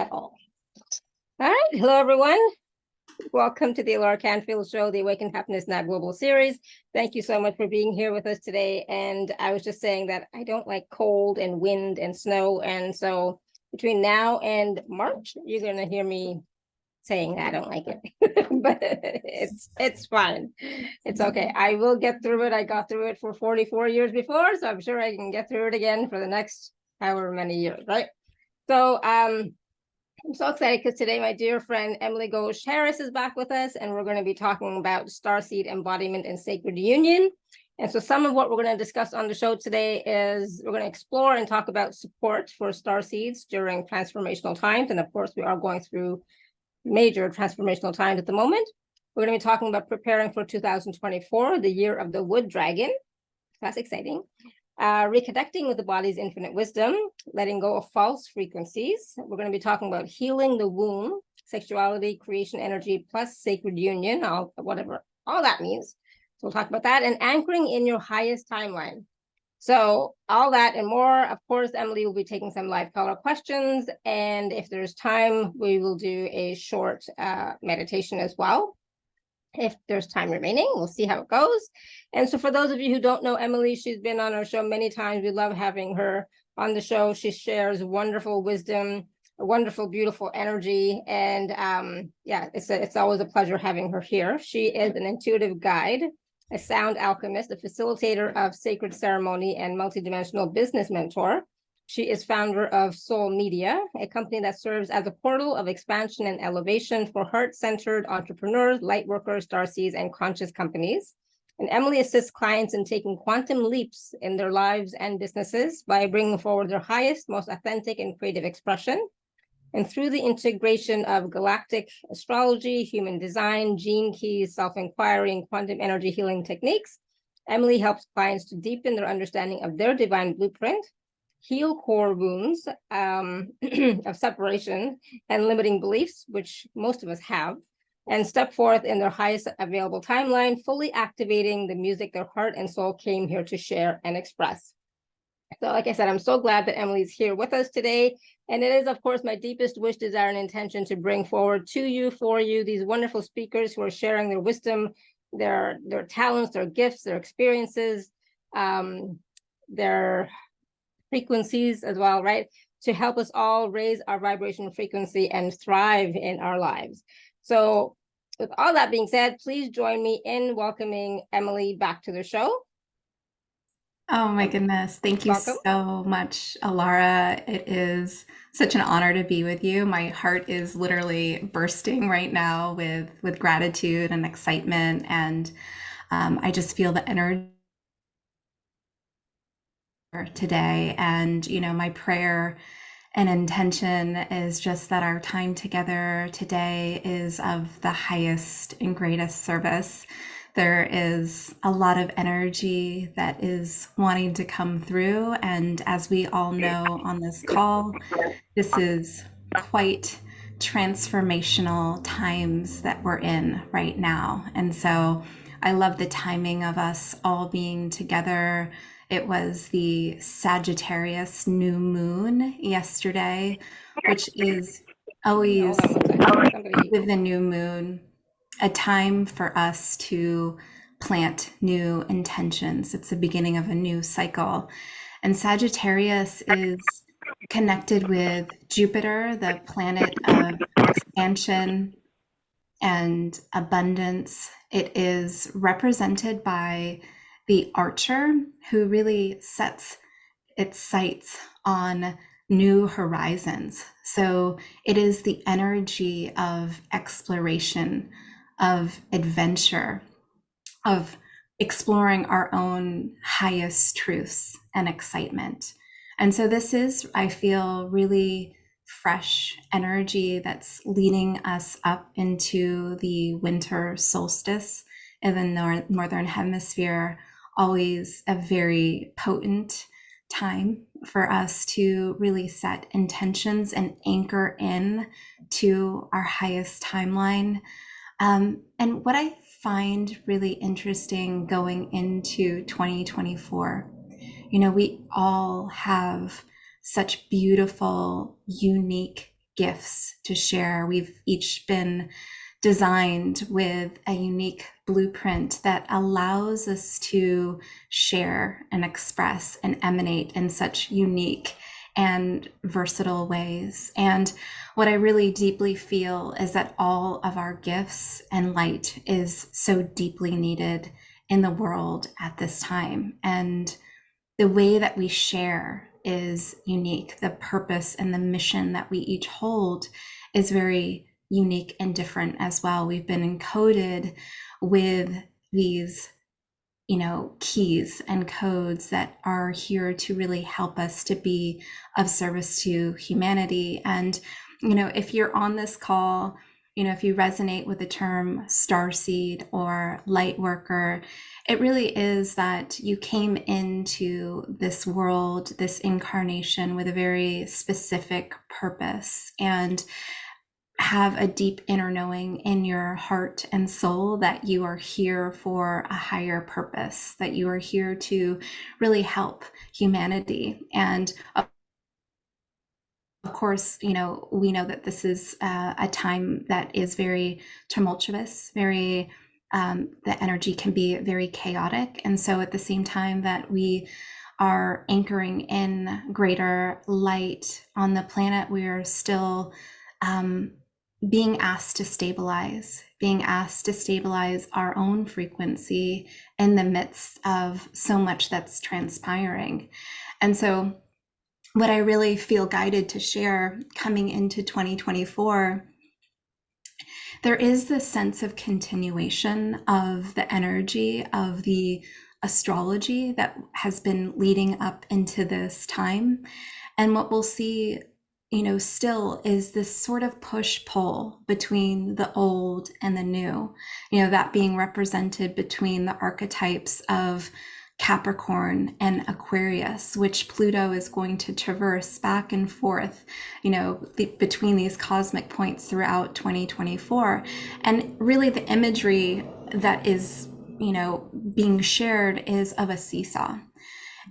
at all. All right. Hello, everyone. Welcome to the alaracanfieldshow, the Awakentohappinessnow global series. Thank you so much for being here with us today. And I was just saying that I don't like cold and wind and snow. And so between now and March, you're going to hear me saying I don't like it, but it's fine. It's okay. I will get through it. I got through it for 44 years before, so I'm sure I can get through it again for the next however many years, right? So I'm so excited because today my dear friend Emily Ghosh Harris is back with us, and we're going to be talking about Starseed Embodiment and Sacred Union. And so some of what we're going to discuss on the show today is we're going to explore and talk about support for starseeds during transformational times. And of course, we are going through major transformational times at the moment. We're going to be talking about preparing for 2024, the year of the wood dragon. That's exciting. Reconnecting with the body's infinite wisdom, letting go of false frequencies. We're going to be talking about healing the womb, sexuality, creation energy, plus sacred union, whatever all that means. So we'll talk about that, and anchoring in your highest timeline. So all that and more. Of course, Emily will be taking some live caller questions. And if there's time, we will do a short meditation as well. If there's time remaining, we'll see how it goes. And so for those of you who don't know Emily, she's been on our show many times. We love having her on the show. She shares wonderful wisdom, a wonderful, beautiful energy. And yeah, it's always a pleasure having her here. She is an intuitive guide, a sound alchemist, a facilitator of sacred ceremony, and multidimensional business mentor. She is founder of Soul Media, a company that serves as a portal of expansion and elevation for heart-centered entrepreneurs, lightworkers, starseeds, and conscious companies. And Emily assists clients in taking quantum leaps in their lives and businesses by bringing forward their highest, most authentic, and creative expression. And through the integration of galactic astrology, human design, gene keys, self-inquiry, and quantum energy healing techniques, Emily helps clients to deepen their understanding of their divine blueprint, heal core wounds of separation and limiting beliefs, which most of us have, and step forth in their highest available timeline, fully activating the music their heart and soul came here to share and express. So like I said, I'm so glad that Emily's here with us today. And it is, of course, my deepest wish, desire, and intention to bring forward to you, for you, these wonderful speakers who are sharing their wisdom, their talents, their gifts, their experiences, their frequencies as well, right? To help us all raise our vibration frequency and thrive in our lives. So with all that being said, please join me in welcoming Emily back to the show. Oh my goodness. Thank you so much, Alara. It is such an honor to be with you. My heart is literally bursting right now with gratitude and excitement. And I just feel the energy today. And, you know, my prayer and intention is just that our time together today is of the highest and greatest service. There is a lot of energy that is wanting to come through. And as we all know on this call, this is quite transformational times that we're in right now. And so I love the timing of us all being together. It was the Sagittarius new moon yesterday, which is always with the new moon a time for us to plant new intentions. It's the beginning of a new cycle. And Sagittarius is connected with Jupiter, the planet of expansion and abundance. It is represented by the archer, who really sets its sights on new horizons. So it is the energy of exploration, of adventure, of exploring our own highest truths and excitement. And so this is, I feel, really fresh energy that's leading us up into the winter solstice in the northern hemisphere. Always a very potent time for us to really set intentions and anchor in to our highest timeline. And what I find really interesting going into 2024, you know, we all have such beautiful, unique gifts to share. We've each been designed with a unique blueprint that allows us to share and express and emanate in such unique and versatile ways. And what I really deeply feel is that all of our gifts and light is so deeply needed in the world at this time. And the way that we share is unique. The purpose and the mission that we each hold is very unique and different as well. We've been encoded with these, keys and codes that are here to really help us to be of service to humanity. And, if you're on this call, if you resonate with the term starseed or light worker, it really is that you came into this world, this incarnation, with a very specific purpose and have a deep inner knowing in your heart and soul that you are here for a higher purpose, that you are here to really help humanity. And of course, we know that this is a time that is very tumultuous, very, the energy can be very chaotic. And so at the same time that we are anchoring in greater light on the planet, we are still being asked to stabilize our own frequency in the midst of so much that's transpiring. And so what I really feel guided to share coming into 2024, there is this sense of continuation of the energy of the astrology that has been leading up into this time. And what we'll see, still is this sort of push-pull between the old and the new, that being represented between the archetypes of Capricorn and Aquarius, which Pluto is going to traverse back and forth, between these cosmic points throughout 2024. And really the imagery that is, being shared is of a seesaw.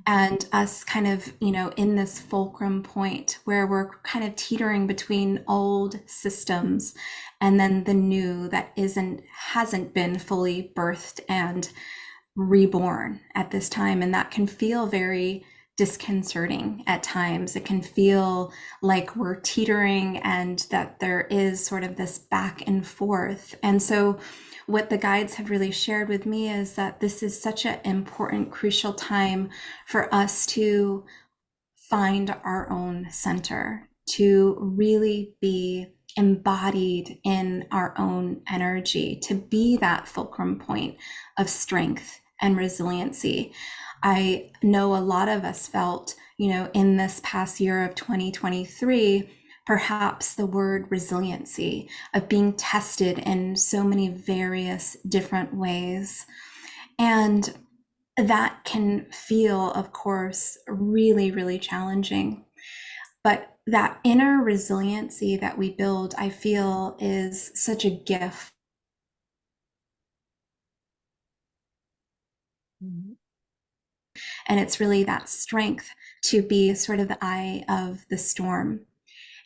And us kind of, in this fulcrum point where we're kind of teetering between old systems and then the new that hasn't been fully birthed and reborn at this time. And that can feel very disconcerting at times. It can feel like we're teetering and that there is sort of this back and forth. And so what the guides have really shared with me is that this is such an important, crucial time for us to find our own center, to really be embodied in our own energy, to be that fulcrum point of strength and resiliency. I know a lot of us felt, in this past year of 2023, perhaps the word resiliency, of being tested in so many various different ways. And that can feel, of course, really, really challenging. But that inner resiliency that we build, I feel, is such a gift. Mhm. And it's really that strength to be sort of the eye of the storm.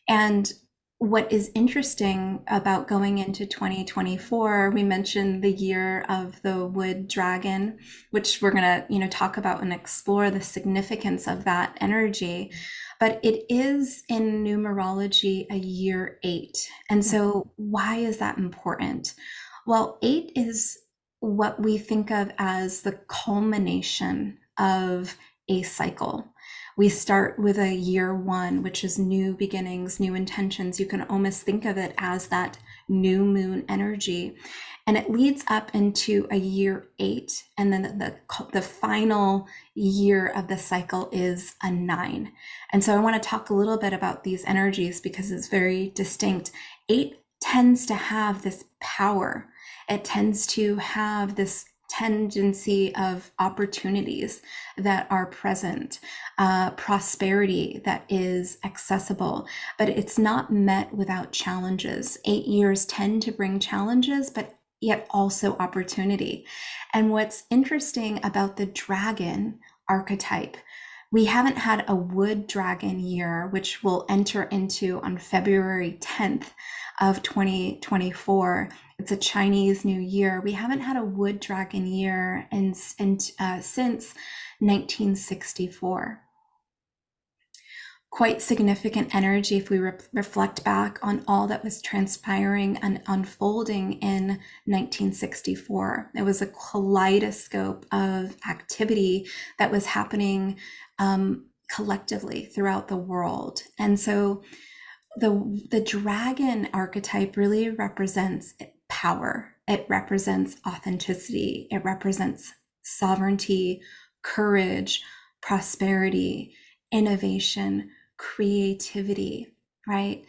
And what is interesting about going into 2024, we mentioned the year of the wood dragon, which we're going to, talk about and explore the significance of that energy. But it is in numerology a year 8. And so why is that important? Well, 8 is what we think of as the culmination of a cycle. We start with a year 1, which is new beginnings, new intentions. You can almost think of it as that new moon energy. And it leads up into a year 8. And then the final year of the cycle is a 9. And so I want to talk a little bit about these energies because it's very distinct. 8 tends to have this power. It tends to have this tendency of opportunities that are present, prosperity that is accessible, but it's not met without challenges. 8 years tend to bring challenges, but yet also opportunity. And what's interesting about the dragon archetype, We haven't had a wood dragon year, which will enter into on February 10th of 2024. It's a Chinese New Year. We haven't had a wood dragon year since 1964. Quite significant energy if we reflect back on all that was transpiring and unfolding in 1964. It was a kaleidoscope of activity that was happening collectively throughout the world. And so the dragon archetype really represents power. It represents authenticity. It represents sovereignty, courage, prosperity, innovation, creativity, right?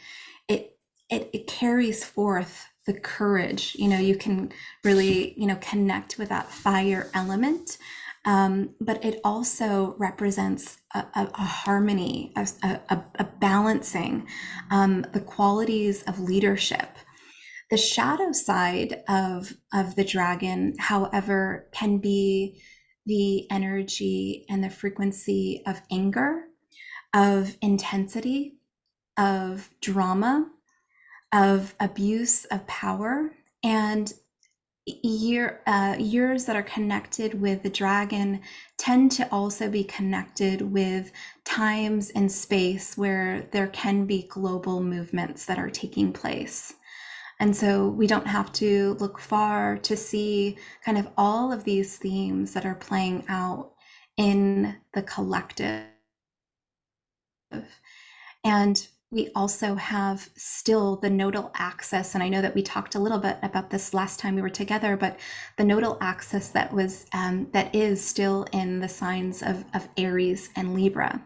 It carries forth the courage. You can really, connect with that fire element. But it also represents a harmony, a balancing, the qualities of leadership. The shadow side of the dragon, however, can be the energy and the frequency of anger, of intensity, of drama, of abuse of power, and years that are connected with the dragon tend to also be connected with times and space where there can be global movements that are taking place. And so we don't have to look far to see kind of all of these themes that are playing out in the collective. And we also have still the nodal axis. And I know that we talked a little bit about this last time we were together, but the nodal axis that is still in the signs of Aries and Libra.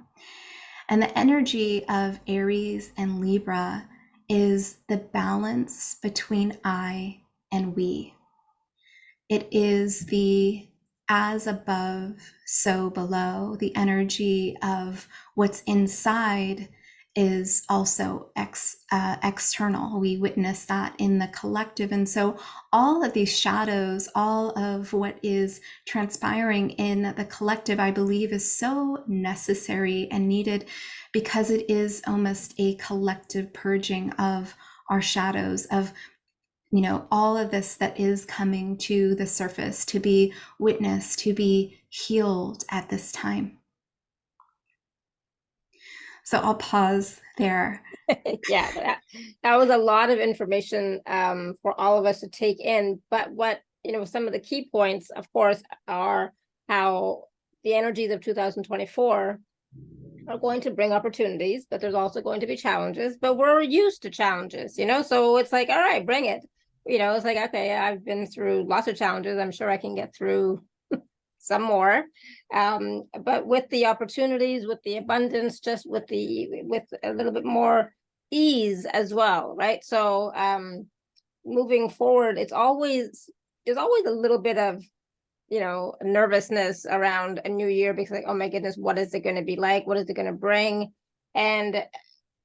And the energy of Aries and Libra is the balance between I and we. It is the as above, so below. The energy of what's inside is also external. We witness that in the collective. And so all of these shadows, all of what is transpiring in the collective, I believe is so necessary and needed, because it is almost a collective purging of our shadows, of all of this that is coming to the surface to be witnessed, to be healed at this time. So I'll pause there. Yeah, that was a lot of information for all of us to take in. But what, some of the key points, of course, are how the energies of 2024 are going to bring opportunities, but there's also going to be challenges. But we're used to challenges, so it's like, all right, bring it. It's like, okay, I've been through lots of challenges. I'm sure I can get through some more, but with the opportunities, with the abundance, just with a little bit more ease as well, right? So moving forward, there's always a little bit of nervousness around a new year, because like, oh my goodness, what is it going to be like? What is it going to bring? And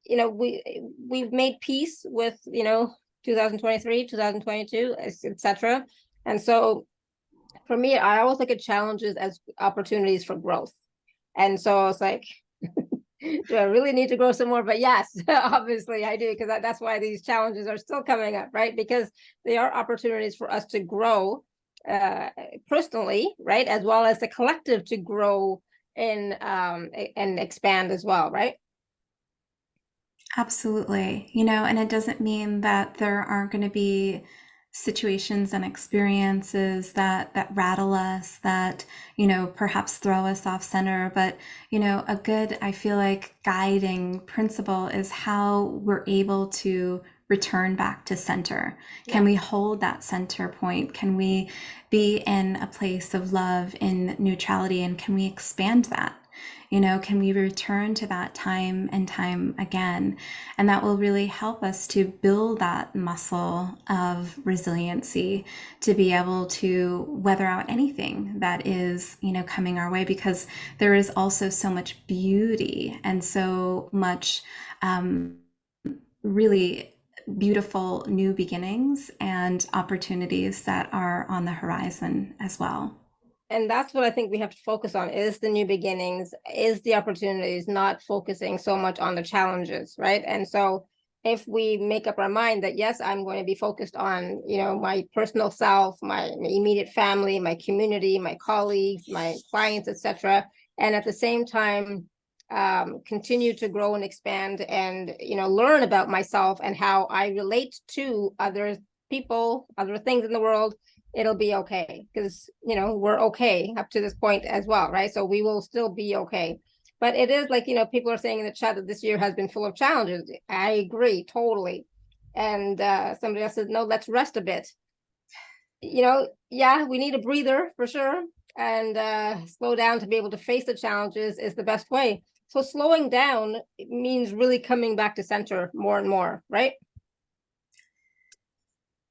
we've made peace with 2023, 2022, etc. And so for me, I always look at challenges as opportunities for growth. And so it's like, do I really need to grow some more? But yes, obviously I do, because that's why these challenges are still coming up, right? Because they are opportunities for us to grow personally, right? As well as the collective to grow and expand as well, right? Absolutely. And it doesn't mean that there aren't going to be situations and experiences that rattle us, that perhaps throw us off center, but a good, I feel like, guiding principle is how we're able to return back to center. Can we hold that center point? Can we be in a place of love, in neutrality, and can we expand that? Can we return to that time and time again? And that will really help us to build that muscle of resiliency, to be able to weather out anything that is, coming our way, because there is also so much beauty and so much really beautiful new beginnings and opportunities that are on the horizon as well. and that's what I think we have to focus on, is the new beginnings, is the opportunities, not focusing so much on the challenges, right? And so if we make up our mind that, yes, I'm going to be focused on, my personal self, my immediate family, my community, my colleagues, my clients, etc., and at the same time continue to grow and expand and learn about myself and how I relate to other people, other things in the world, it'll be okay, because we're okay up to this point as well, right? So we will still be okay. But it is like, people are saying in the chat that this year has been full of challenges. I agree totally. And somebody else says, no, let's rest a bit. Yeah, we need a breather for sure, and slow down to be able to face the challenges is the best way. So slowing down means really coming back to center more and more, right?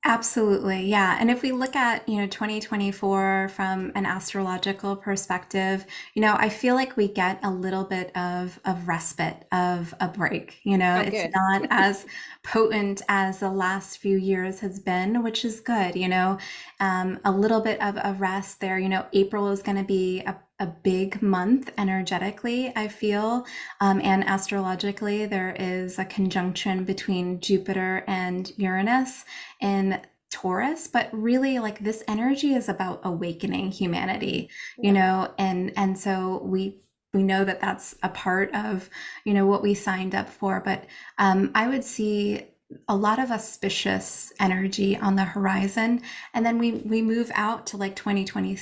Absolutely. Yeah. And if we look at, 2024 from an astrological perspective, I feel like we get a little bit of respite, of a break. Oh, It's good. not as potent as the last few years has been, which is good. A little bit of a rest there. April is going to be a big month energetically, I feel. And astrologically, there is a conjunction between Jupiter and Uranus in Taurus, but really like this energy is about awakening humanity, and so we know that that's a part of, what we signed up for. But I would see a lot of auspicious energy on the horizon. And then we move out to like 2020,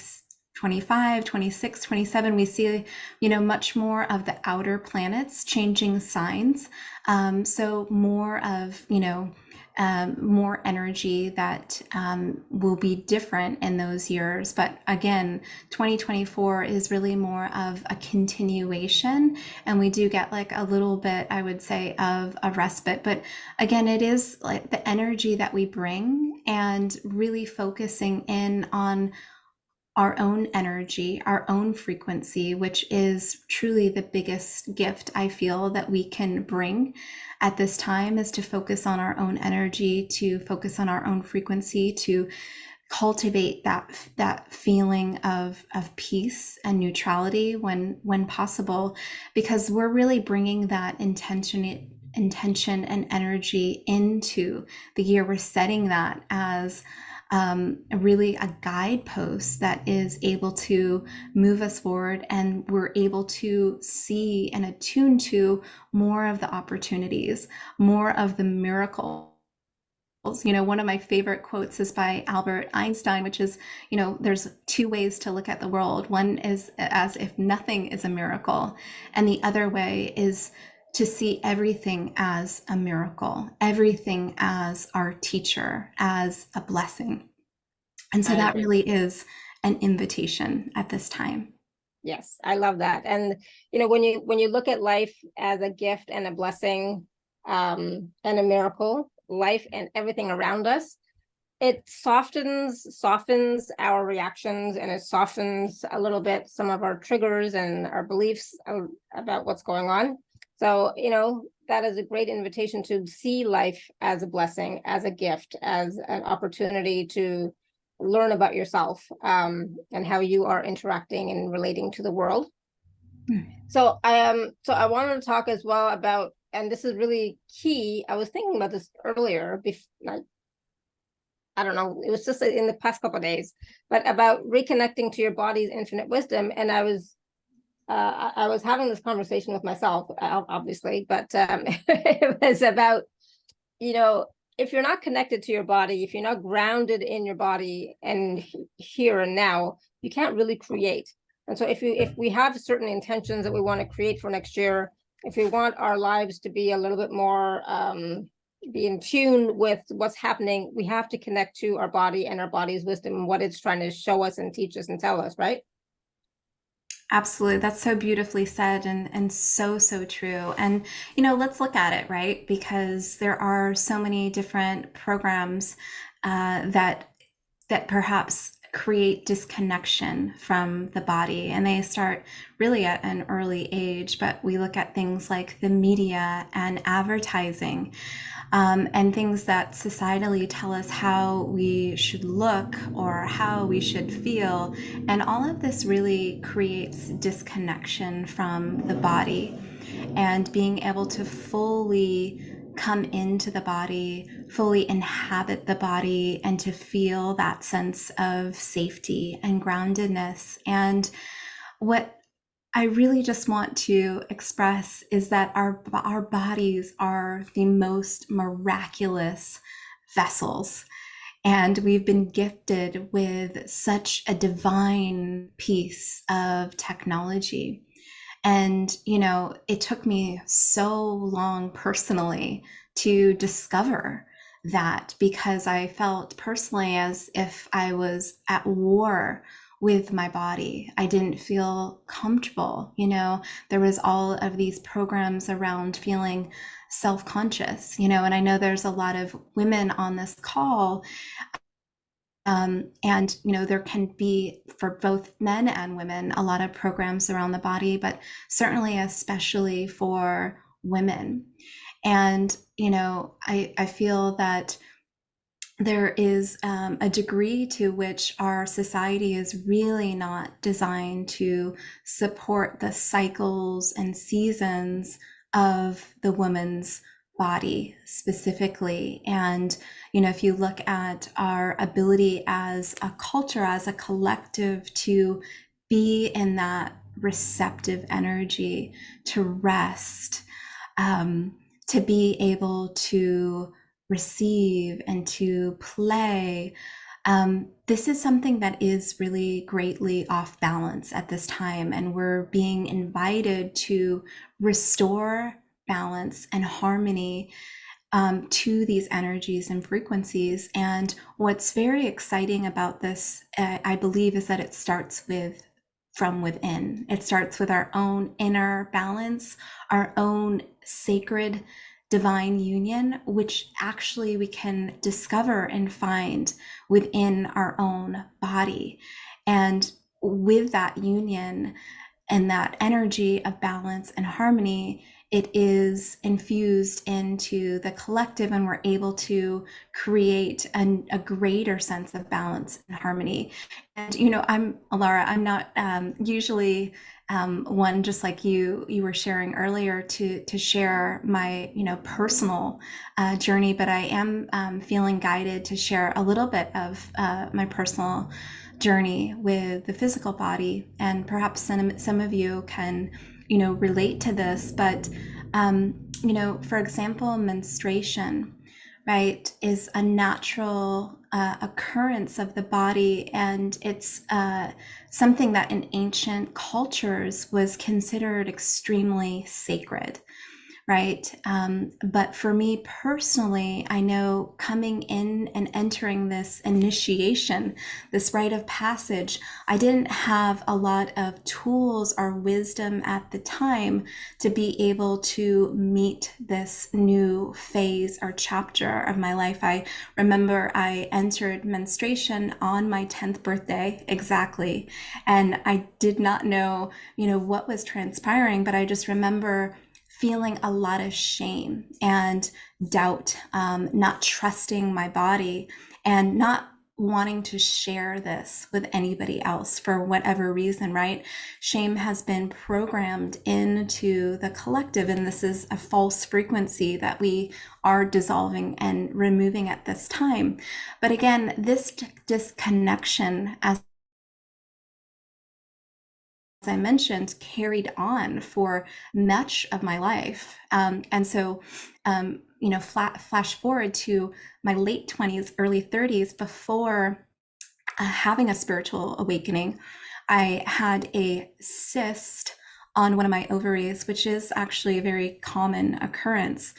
25, 26, 27, we see, much more of the outer planets changing signs. So more of, more energy that will be different in those years. But again, 2024 is really more of a continuation, and we do get like a little bit, I would say, of a respite. But again, it is like the energy that we bring and really focusing in on our own energy, our own frequency, which is truly the biggest gift I feel that we can bring at this time, is to focus on our own energy, to focus on our own frequency, to cultivate that feeling of peace and neutrality when possible, because we're really bringing that intention and energy into the year. We're setting that as really a guidepost that is able to move us forward, and we're able to see and attune to more of the opportunities, more of the miracles. One of my favorite quotes is by Albert Einstein, which is, there's two ways to look at the world. One is as if nothing is a miracle, and the other way is to see everything as a miracle, everything as our teacher, as a blessing. And so I that agree. really is an invitation at this time. Yes, I love that. And when you look at life as a gift and a blessing, and a miracle, life and everything around us, it softens our reactions, and it softens a little bit some of our triggers and our beliefs about what's going on. So, that is a great invitation to see life as a blessing, as a gift, as an opportunity to learn about yourself, and how you are interacting and relating to the world. So I wanted to talk as well about, and this is really key, I was thinking about this earlier, I don't know, it was just in the past couple of days, but about reconnecting to your body's infinite wisdom. And I was having this conversation with myself, obviously, but it was about, if you're not connected to your body, if you're not grounded in your body and here and now, you can't really create. And so if we have certain intentions that we want to create for next year, if we want our lives to be a little bit more be in tune with what's happening, we have to connect to our body and our body's wisdom and what it's trying to show us and teach us and tell us, right? Absolutely. That's so beautifully said, and so, so true. And, let's look at it, right? Because there are so many different programs that perhaps create disconnection from the body, and they start really at an early age. But we look at things like the media and advertising. and things that societally tell us how we should look or how we should feel. And all of this really creates disconnection from the body, and being able to fully come into the body, fully inhabit the body, and to feel that sense of safety and groundedness. And what I really just want to express is that our bodies are the most miraculous vessels, and we've been gifted with such a divine piece of technology. And, it took me so long personally to discover that, because I felt personally as if I was at war with my body. I didn't feel comfortable. There was all of these programs around feeling self-conscious, and I know there's a lot of women on this call, and there can be, for both men and women, a lot of programs around the body, but certainly especially for women. And I feel that there is a degree to which our society is really not designed to support the cycles and seasons of the woman's body specifically. And, if you look at our ability as a culture, as a collective, to be in that receptive energy, to rest, to be able to receive and to play. This is something that is really greatly off balance at this time, and we're being invited to restore balance and harmony to these energies and frequencies. And what's very exciting about this, I believe, is that it starts from within. It starts with our own inner balance, our own sacred divine union, which actually we can discover and find within our own body. And with that union and that energy of balance and harmony, it is infused into the collective, and we're able to create a greater sense of balance and harmony. And I'm Alara. I'm not usually one, just like you were sharing earlier, to share my personal journey, but I am feeling guided to share a little bit of my personal journey with the physical body, and perhaps some of you can relate to this. But for example, menstruation, right, is a natural occurrence of the body, and it's something that in ancient cultures was considered extremely sacred, right? But for me personally, I know coming in and entering this initiation, this rite of passage, I didn't have a lot of tools or wisdom at the time to be able to meet this new phase or chapter of my life. I remember I entered menstruation on my 10th birthday exactly, and I did not know, what was transpiring, but I just remember feeling a lot of shame and doubt, not trusting my body, and not wanting to share this with anybody else for whatever reason, right? Shame has been programmed into the collective, and this is a false frequency that we are dissolving and removing at this time. But again, this disconnection, as I mentioned, carried on for much of my life. And so, flash forward to my late 20s, early 30s, before having a spiritual awakening, I had a cyst on one of my ovaries, which is actually a very common occurrence.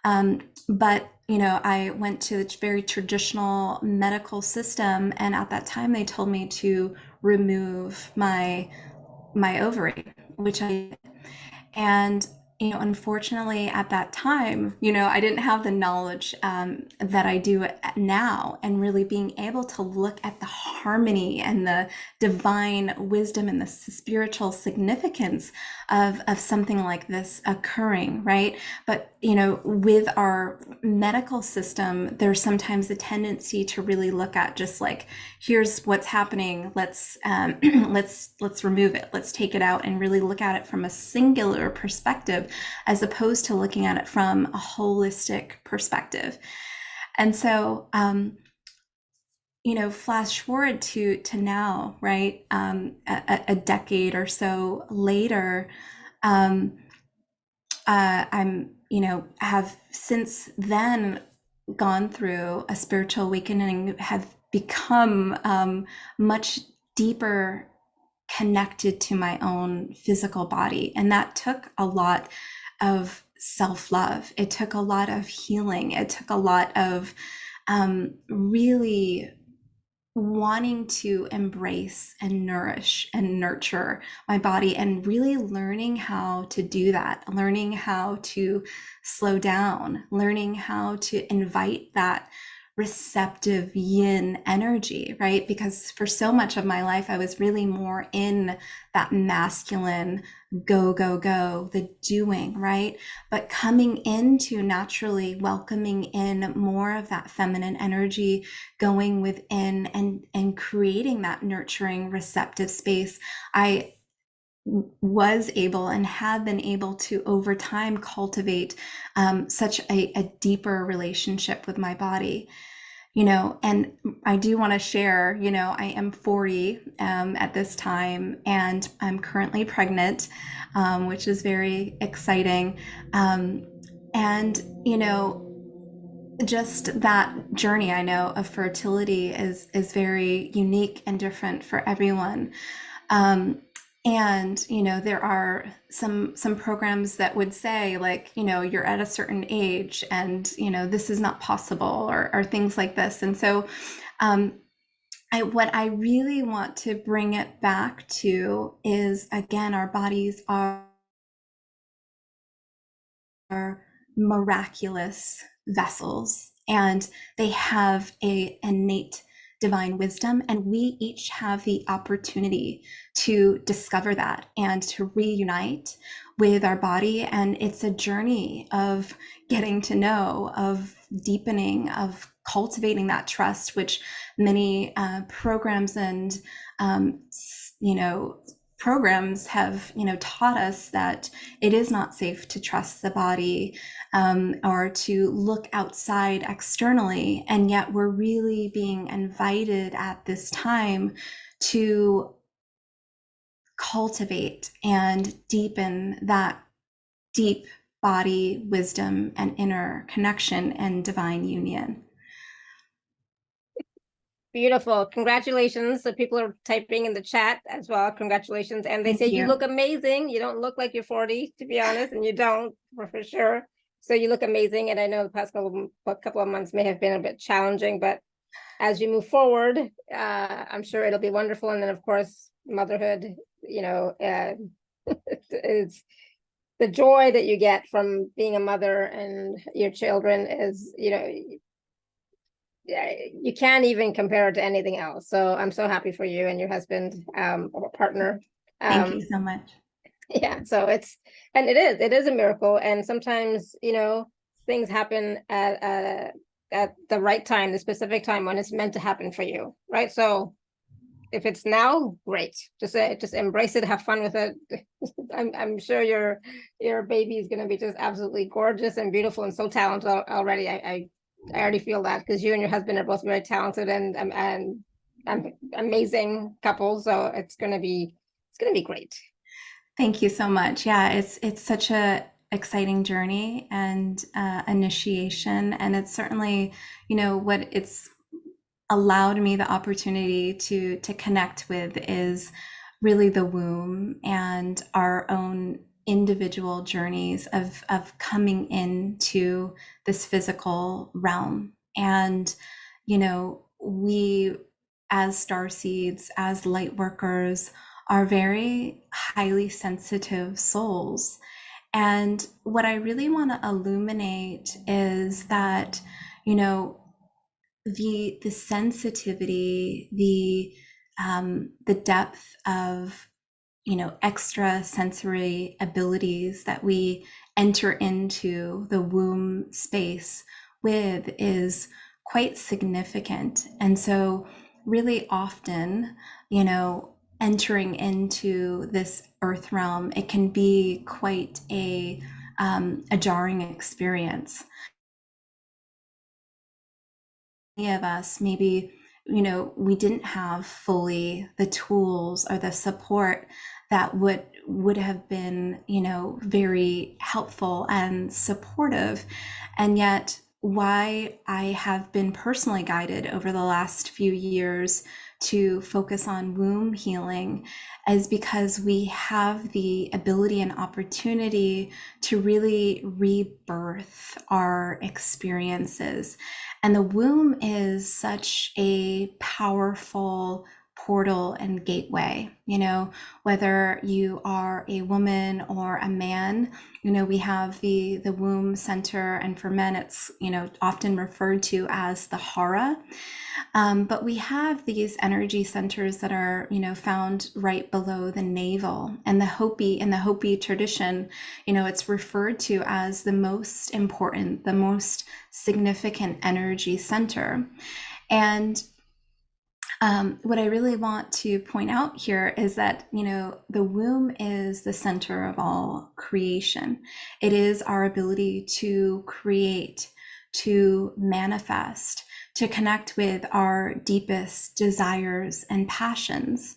But I went to the very traditional medical system, and at that time they told me to remove my ovary, which I did. And unfortunately at that time, I didn't have the knowledge that I do now, and really being able to look at the harmony and the divine wisdom and the spiritual significance of something like this occurring, right? But, with our medical system, there's sometimes a tendency to really look at just like, here's what's happening. Let's let's remove it. Let's take it out and really look at it from a singular perspective, as opposed to looking at it from a holistic perspective. And so, flash forward to now, right? A decade or so later, I'm, have since then gone through a spiritual awakening, have become much deeper connected to my own physical body. And that took a lot of self-love. It took a lot of healing. It took a lot of really wanting to embrace and nourish and nurture my body, and really learning how to do that, learning how to slow down, learning how to invite that receptive yin energy, right? Because for so much of my life, I was really more in that masculine go, go, go, the doing, right? But coming into naturally welcoming in more of that feminine energy, going within and creating that nurturing, receptive space, I was able and have been able to over time cultivate such a deeper relationship with my body. And I do want to share, I am 40 at this time, and I'm currently pregnant, which is very exciting. And, just that journey, I know, of fertility is very unique and different for everyone. And there are some programs that would say, like, you're at a certain age and this is not possible, or things like this. And so what I really want to bring it back to is, again, our bodies are miraculous vessels, and they have a innate divine wisdom, and we each have the opportunity to discover that and to reunite with our body. And it's a journey of getting to know, of deepening, of cultivating that trust, which many programs and programs have taught us that it is not safe to trust the body, or to look outside externally. And yet we're really being invited at this time to cultivate and deepen that deep body wisdom and inner connection and divine union. Beautiful. Congratulations. So people are typing in the chat as well. Congratulations. And they Thank say you you. look amazing. You don't look like you're 40, to be honest, and you don't, for sure. So you look amazing. And I know the past couple of months may have been a bit challenging, but as you move forward, I'm sure it'll be wonderful. And then, of course, motherhood, is the joy that you get from being a mother and your children is, you can't even compare it to anything else. So I'm so happy for you and your husband, or partner. Thank you so much. Yeah, so it is a miracle. And sometimes, things happen at the right time, the specific time when it's meant to happen for you, right? So if it's now, great. Just embrace it, have fun with it. I'm sure your baby is going to be just absolutely gorgeous and beautiful and so talented already. I already feel that, because you and your husband are both very talented and amazing couples. So it's gonna be great. Thank you so much. Yeah, it's such a exciting journey and initiation, and it's certainly, what it's allowed me the opportunity to connect with is really the womb and our own individual journeys of coming into this physical realm. And we, as starseeds, as light workers, are very highly sensitive souls. And what I really want to illuminate is that, you know, the sensitivity, the depth of, you know, extra sensory abilities that we enter into the womb space with is quite significant. And so really often, you know, entering into this earth realm, it can be quite a jarring experience. Many of us, maybe, you know, we didn't have fully the tools or the support that would have been, you know, very helpful and supportive. And yet why I have been personally guided over the last few years to focus on womb healing is because we have the ability and opportunity to really rebirth our experiences. And the womb is such a powerful portal and gateway, you know, whether you are a woman or a man, you know, we have the womb center, and for men it's, you know, often referred to as the hara. But we have these energy centers that are, you know, found right below the navel. And in the Hopi tradition, you know, it's referred to as the most important, the most significant energy center. And what I really want to point out here is that, you know, the womb is the center of all creation. It is our ability to create, to manifest, to connect with our deepest desires and passions.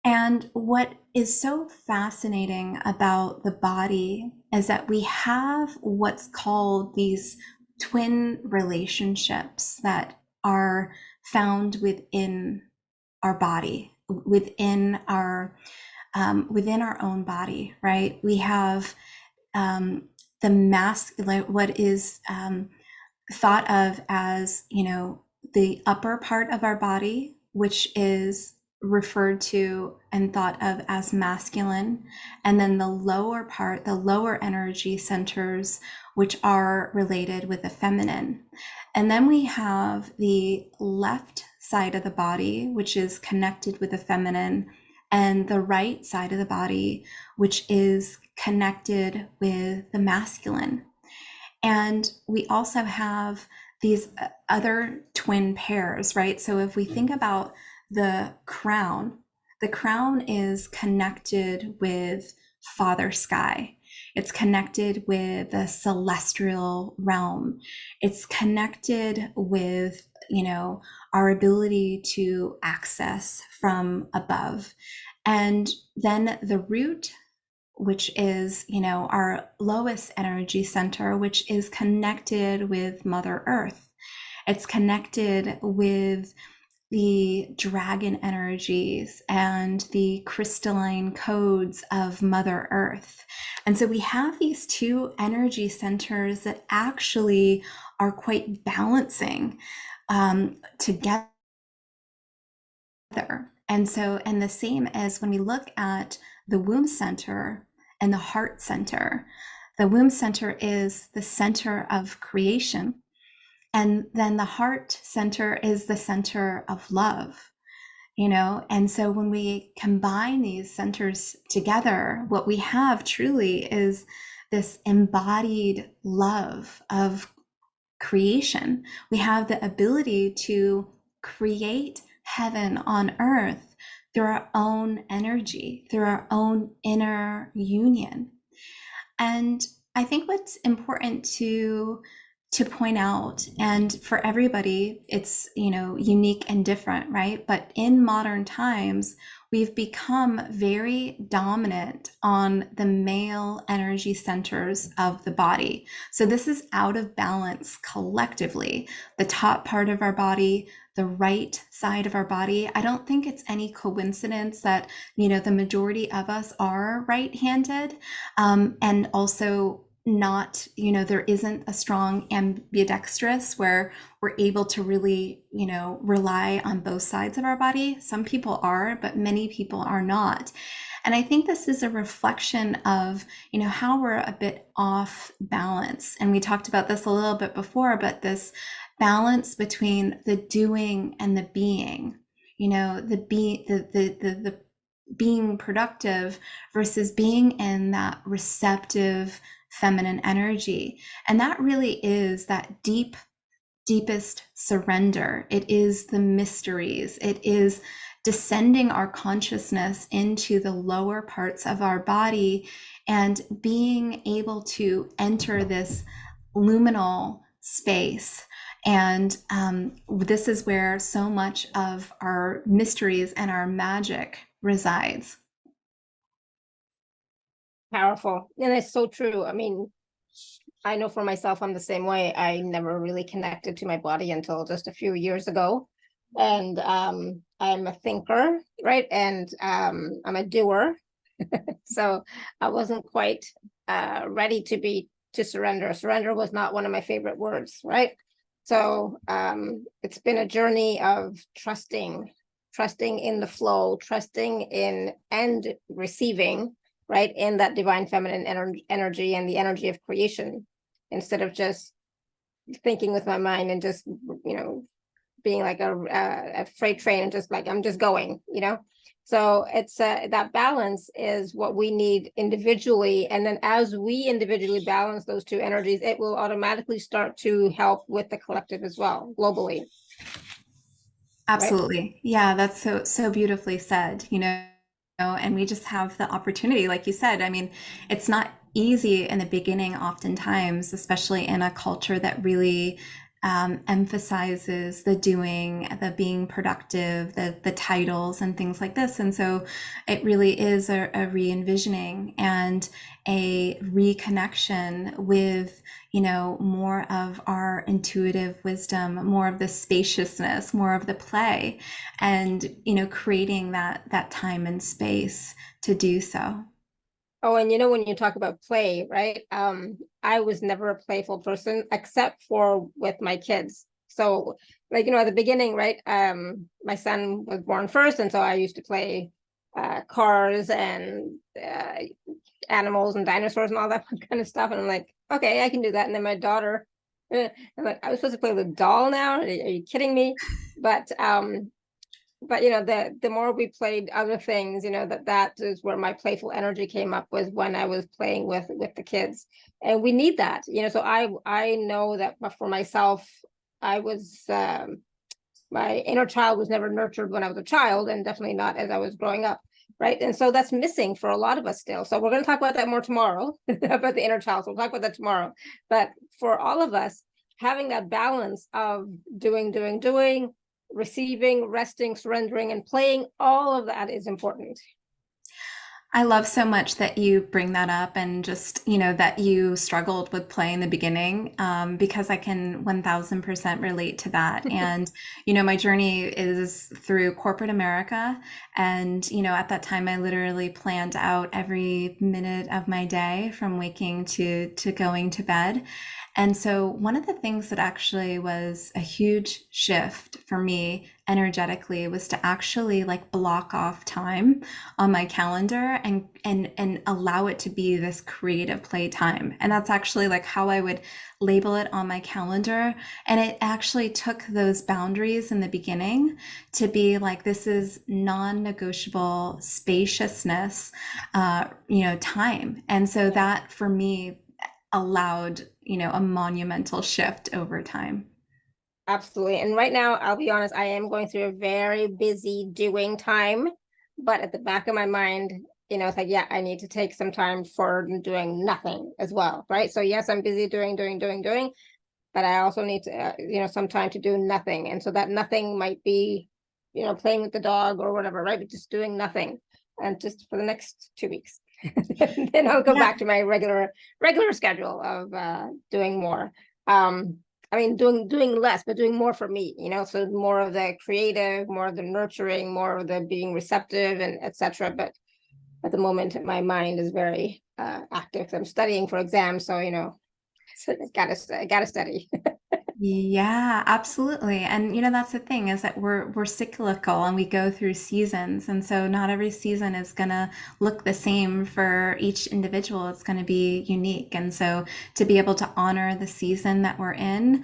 And what is so fascinating about the body is that we have what's called these twin relationships that are found within our body, within our own body, right? We have the masculine, what is thought of as, you know, the upper part of our body, which is referred to and thought of as masculine, and then the lower part, the lower energy centers, which are related with the feminine. And then we have the left side of the body, which is connected with the feminine, and the right side of the body, which is connected with the masculine. And we also have these other twin pairs, right? So if we think about the crown is connected with Father Sky. It's connected with the celestial realm. It's connected with, you know, our ability to access from above. And then the root, which is, you know, our lowest energy center, which is connected with Mother Earth. It's connected with the dragon energies and the crystalline codes of Mother Earth. And so we have these two energy centers that actually are quite balancing together. And so, and the same as when we look at the womb center and the heart center, the womb center is the center of creation. And then the heart center is the center of love, you know? And so when we combine these centers together, what we have truly is this embodied love of creation. We have the ability to create heaven on earth through our own energy, through our own inner union. And I think what's important to point out, and for everybody it's, you know, unique and different, right? But in modern times we've become very dominant on the male energy centers of the body. So this is out of balance collectively. The top part of our body, the right side of our body. I don't think it's any coincidence that, you know, the majority of us are right-handed. And also not, there isn't a strong ambidextrous where we're able to really, rely on both sides of our body. Some people are, but many people are not. And I think this is a reflection of, how we're a bit off balance. And we talked about this a little bit before, but this balance between the doing and the being, the being productive versus being in that receptive feminine energy. And that really is that deepest surrender. It is the mysteries. It is descending our consciousness into the lower parts of our body and being able to enter this luminal space. And this is where so much of our mysteries and our magic resides. Powerful. And it's so true. I mean, I know for myself, I'm the same way. I never really connected to my body until just a few years ago. And I'm a thinker, right? And I'm a doer. So I wasn't quite ready to surrender. Surrender was not one of my favorite words, right? So it's been a journey of trusting in the flow, trusting in and receiving, right, in that divine feminine energy and the energy of creation, instead of just thinking with my mind and just, being like a freight train and just like, I'm just going, So it's that balance is what we need individually. And then as we individually balance those two energies, it will automatically start to help with the collective as well, globally. Absolutely. Right? Yeah, that's so beautifully said, and we just have the opportunity, like you said. I mean, it's not easy in the beginning, oftentimes, especially in a culture that really emphasizes the doing, the being productive, the titles and things like this. And so it really is a re-envisioning and a reconnection with, more of our intuitive wisdom, more of the spaciousness, more of the play, and, creating that time and space to do so. Oh, and when you talk about play, right? I was never a playful person except for with my kids. So, like, at the beginning, right? My son was born first, and so I used to play cars and animals and dinosaurs and all that kind of stuff. And I'm like, okay, I can do that. And then my daughter, I'm like, I was supposed to play with a doll now? Are you kidding me? But the more we played other things, that is where my playful energy came up, was when I was playing with the kids. And we need that, so I know that for myself, I was my inner child was never nurtured when I was a child, and definitely not as I was growing up, right? And so that's missing for a lot of us still. So we're going to talk about that more tomorrow, about the inner child. So we'll talk about that tomorrow. But for all of us, having that balance of doing, receiving, resting, surrendering, and playing, all of that is important. I love so much that you bring that up, and just, that you struggled with play in the beginning, because I can 1000% relate to that. And, my journey is through corporate America. And, at that time, I literally planned out every minute of my day from waking to going to bed. And so one of the things that actually was a huge shift for me energetically was to actually like block off time on my calendar and allow it to be this creative play time. And that's actually like how I would label it on my calendar. And it actually took those boundaries in the beginning to be like, this is non-negotiable spaciousness, time. And so that for me allowed, a monumental shift over time. Absolutely. And right now, I'll be honest, I am going through a very busy doing time, but at the back of my mind, it's like, yeah, I need to take some time for doing nothing as well, right? So yes, I'm busy doing, but I also need to, some time to do nothing. And so that nothing might be, playing with the dog or whatever, right? But just doing nothing, and just for the next 2 weeks. Then I'll go back to my regular schedule of doing more. I mean, doing less, but doing more for me, so more of the creative, more of the nurturing, more of the being receptive, and etc. But at the moment, my mind is very active. I'm studying for exams, so so I gotta study. Yeah, absolutely. And that's the thing is that we're cyclical and we go through seasons. And so not every season is gonna look the same for each individual. It's gonna be unique. And so to be able to honor the season that we're in,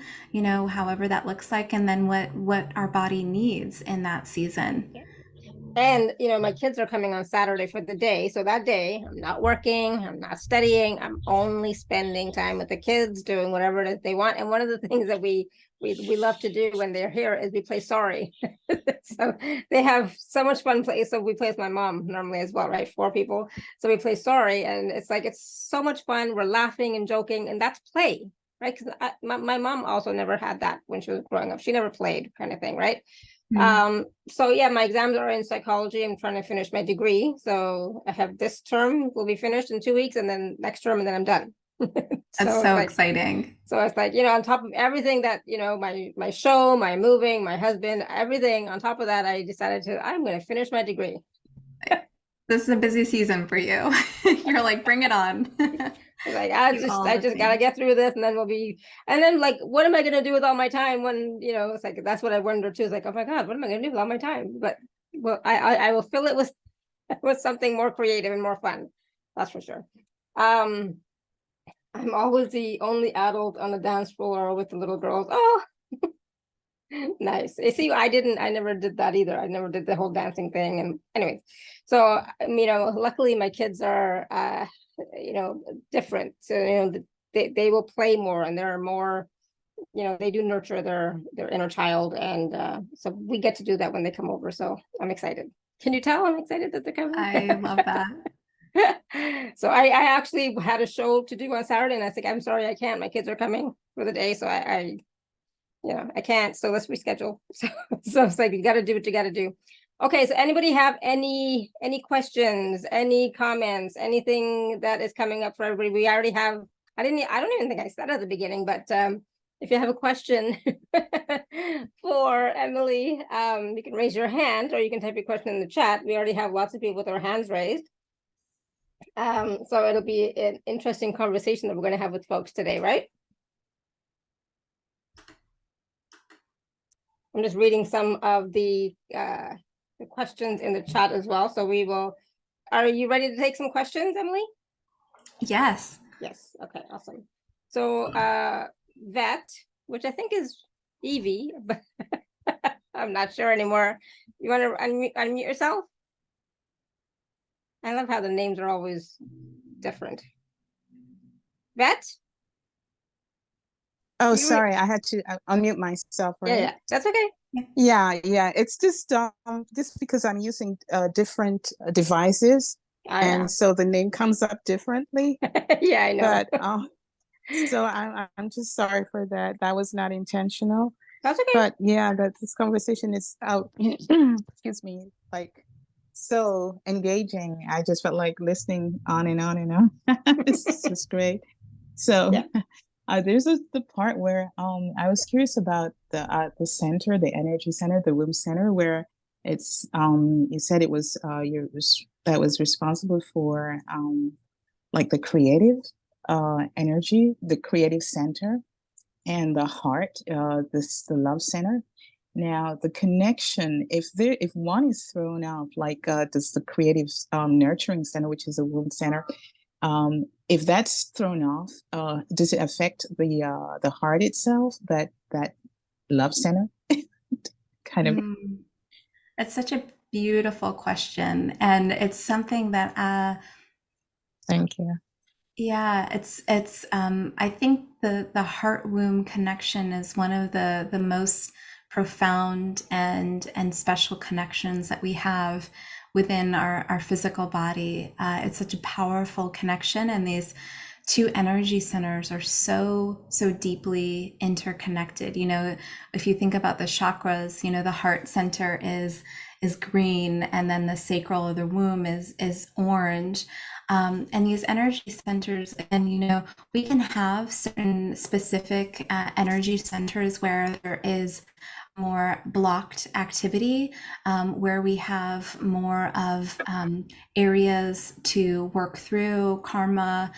however that looks like, and then what our body needs in that season. And my kids are coming on Saturday for the day. So that day, I'm not working, I'm not studying, I'm only spending time with the kids, doing whatever it is they want. And one of the things that we love to do when they're here is we play sorry. So they have so much fun play. So we play with my mom normally as well, right? 4 people. So we play sorry, and it's so much fun. We're laughing and joking, and that's play, right? Because my mom also never had that when she was growing up. She never played, kind of thing, right? Mm. So yeah, my exams are in psychology. I'm trying to finish my degree. So I have this term will be finished in 2 weeks, and then next term, and then I'm done. That's So so exciting. it's like, on top of everything that, my show, my moving, my husband, everything on top of that, I decided I'm going to finish my degree. This is a busy season for you. You're like, bring it on. Like Do all I the just gotta things. get through this, and then and then like, what am I gonna do with all my time when, it's like, that's what I wonder too. It's like, oh my God, what am I gonna do with all my time? But well, I will fill it with with something more creative and more fun. That's for sure. Um, I'm always the only adult on the dance floor with the little girls. Oh, nice. You see, I never did that either. I never did the whole dancing thing. And anyway, so, luckily my kids are, different. So, they will play more, and they're more, they do nurture their inner child. And so we get to do that when they come over. So I'm excited. Can you tell I'm excited that they're coming? I love that. So I actually had a show to do on Saturday, and I said, I'm sorry, I can't. My kids are coming for the day. So I can't. So let's reschedule. So it's like, you got to do what you got to do. Okay. So anybody have any questions, any comments, anything that is coming up for everybody? We already have, I don't even think I said at the beginning, but if you have a question for Emily, you can raise your hand, or you can type your question in the chat. We already have lots of people with their hands raised. So it'll be an interesting conversation that we're going to have with folks today, right? I'm just reading some of the questions in the chat as well. So are you ready to take some questions, Emily? Yes. Yes. Okay, awesome. So Vet, which I think is Evie, but I'm not sure anymore. You want to unmute yourself? I love how the names are always different. Vet? Oh, sorry, I had to unmute myself, right? Yeah, that's okay. Yeah, it's just because I'm using different devices, and so the name comes up differently. Yeah, I know. But so I'm just sorry for that. That was not intentional. That's okay. But yeah, that this conversation is out. Excuse me, like so engaging. I just felt like listening on and on and on. This is just great. So. Yeah. There's the part where I was curious about the center, the energy center, the womb center, where it's you said it was that was responsible for like the creative energy, the creative center, and the heart, the love center. Now the connection, if one is thrown out, like does the creative nurturing center, which is the womb center, if that's thrown off, does it affect the heart itself, that love center? Kind of. It's such a beautiful question, and it's something that Thank you. yeah, it's I think the heart womb connection is one of the most profound and special connections that we have within our physical body. It's such a powerful connection, and these two energy centers are so deeply interconnected. If you think about the chakras, the heart center is green, and then the sacral or the womb is orange. And these energy centers, and we can have certain specific energy centers where there is more blocked activity, where we have more of areas to work through, karma,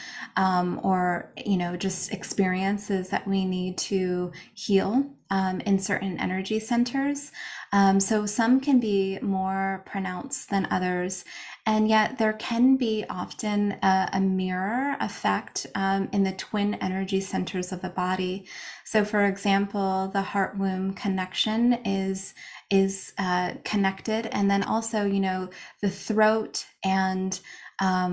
or just experiences that we need to heal in certain energy centers. So some can be more pronounced than others, and yet there can be often a mirror effect in the twin energy centers of the body. So, for example, the heart womb connection is connected, and then also, the throat and our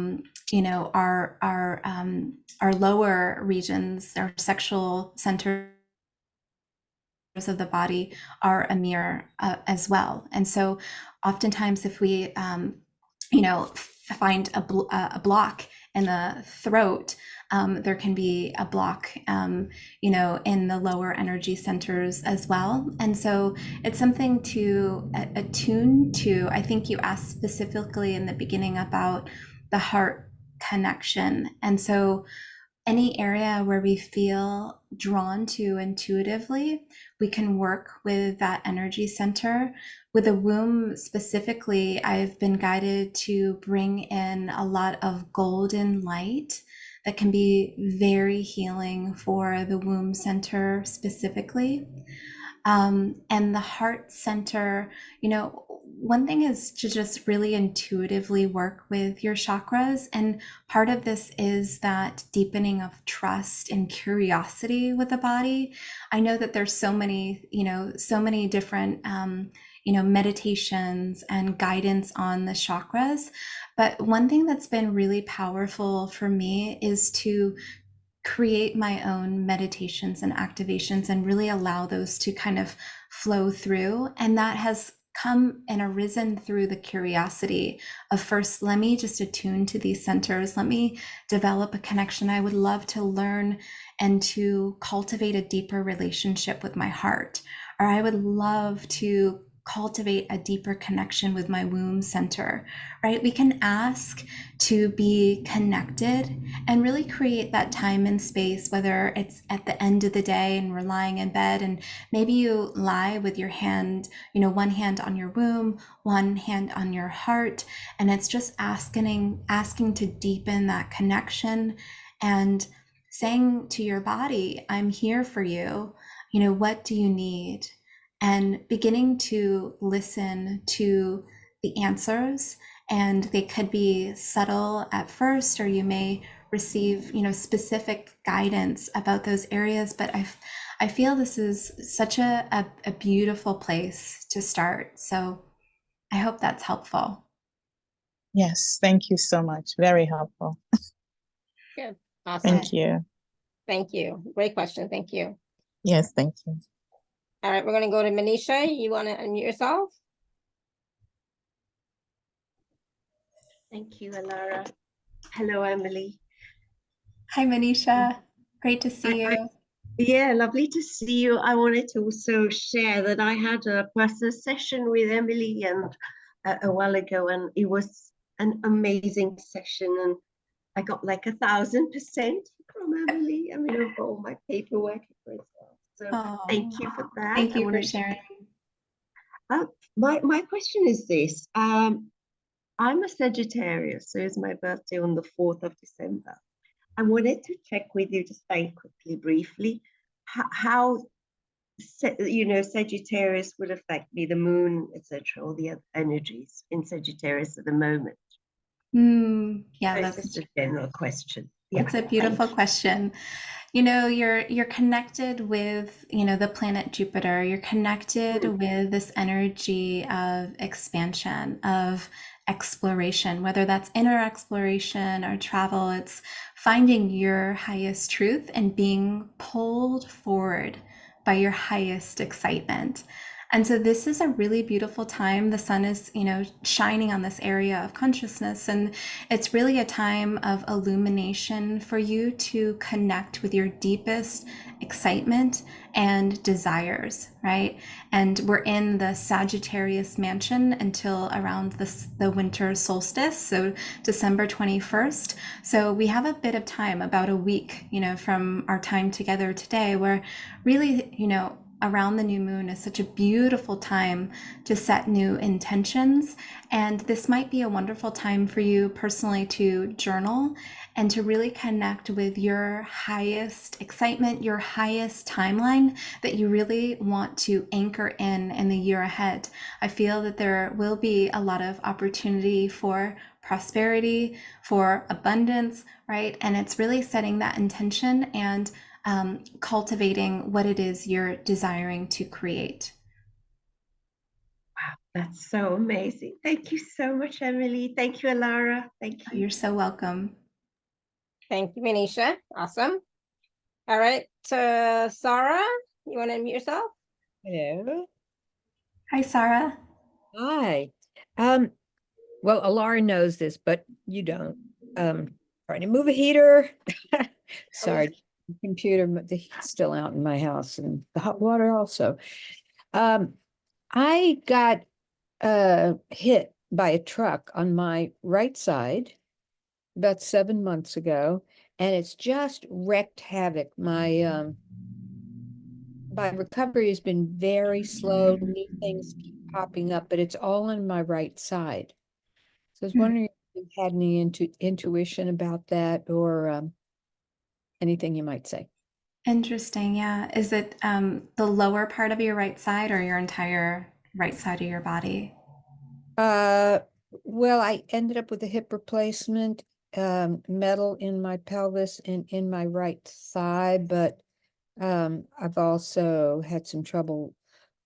lower regions, our sexual centers of the body, are a mirror as well. And so, oftentimes, if we find a block in the throat, there can be a block, in the lower energy centers as well. And so it's something to attune to. I think you asked specifically in the beginning about the heart connection. And so any area where we feel drawn to intuitively, we can work with that energy center. With the womb specifically, I've been guided to bring in a lot of golden light that can be very healing for the womb center specifically. And the heart center, one thing is to just really intuitively work with your chakras. And part of this is that deepening of trust and curiosity with the body. I know that there's so many different, meditations and guidance on the chakras. But one thing that's been really powerful for me is to create my own meditations and activations and really allow those to kind of flow through. And that has come and arisen through the curiosity of, first, let me just attune to these centers. Let me develop a connection. I would love to learn and to cultivate a deeper relationship with my heart, or I would love to cultivate a deeper connection with my womb center, right? We can ask to be connected and really create that time and space, whether it's at the end of the day and we're lying in bed and maybe you lie with your hand, one hand on your womb, one hand on your heart, and it's just asking to deepen that connection and saying to your body, I'm here for you. What do you need? And beginning to listen to the answers. And they could be subtle at first, or you may receive, specific guidance about those areas. But I feel this is such a beautiful place to start. So I hope that's helpful. Yes, thank you so much. Very helpful. Good. Awesome. Thank you. Thank you. Great question. Thank you. Yes, thank you. All right, we're going to go to Manisha. You want to unmute yourself? Thank you, Alara. Hello, Emily. Hi, Manisha. Great to see you. Yeah, lovely to see you. I wanted to also share that I had a personal session with Emily and a while ago, and it was an amazing session. And I got like 1,000% from Emily. I mean, I've got all my paperwork as well. So thank you for that. Thank you for sharing. My question is this. I'm a Sagittarius, so it's my birthday on the 4th of December. I wanted to check with you just very quickly, briefly, how Sagittarius would affect me, the moon, etc., all the other energies in Sagittarius at the moment. Yeah, so that's just a general question. Yeah, it's a beautiful question. You're connected with, the planet Jupiter. You're connected with this energy of expansion, of exploration, whether that's inner exploration or travel. It's finding your highest truth and being pulled forward by your highest excitement. And so this is a really beautiful time. The sun is, shining on this area of consciousness, and it's really a time of illumination for you to connect with your deepest excitement and desires, right? And we're in the Sagittarius mansion until around the winter solstice, so December 21st. So we have a bit of time, about a week, from our time together today, where really, around the new moon is such a beautiful time to set new intentions. And this might be a wonderful time for you personally to journal and to really connect with your highest excitement, your highest timeline that you really want to anchor in the year ahead. I feel that there will be a lot of opportunity for prosperity, for abundance, right? And it's really setting that intention and cultivating what it is you're desiring to create. Wow, that's so amazing. Thank you so much, Emily. Thank you, Alara. Thank you. You're so welcome. Thank you, Manisha. Awesome. All right, Sarah, you want to unmute yourself? Hello. Hi, Sarah. Hi. Well, Alara knows this, but you don't. Trying to move a heater. Sorry, the computer, the heat's still out in my house and the hot water also. I got hit by a truck on my right side about 7 months ago, and it's just wreaked havoc. My recovery has been very slow. New things keep popping up, but it's all on my right side. So I was wondering if you had any intuition about that, or anything you might say. Interesting. Yeah. Is it the lower part of your right side or your entire right side of your body? Well, I ended up with a hip replacement, metal in my pelvis and in my right thigh, but I've also had some trouble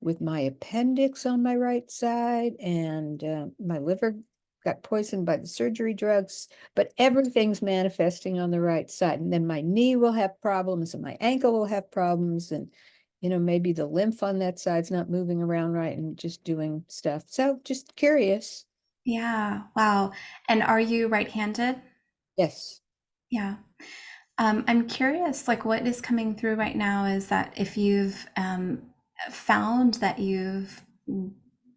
with my appendix on my right side, and my liver got poisoned by the surgery drugs, but everything's manifesting on the right side. And then my knee will have problems and my ankle will have problems, and maybe the lymph on that side's not moving around right and just doing stuff. So just curious. Yeah. Wow. And are you right-handed? Yes. Yeah. I'm curious, like what is coming through right now is that if you've found that you've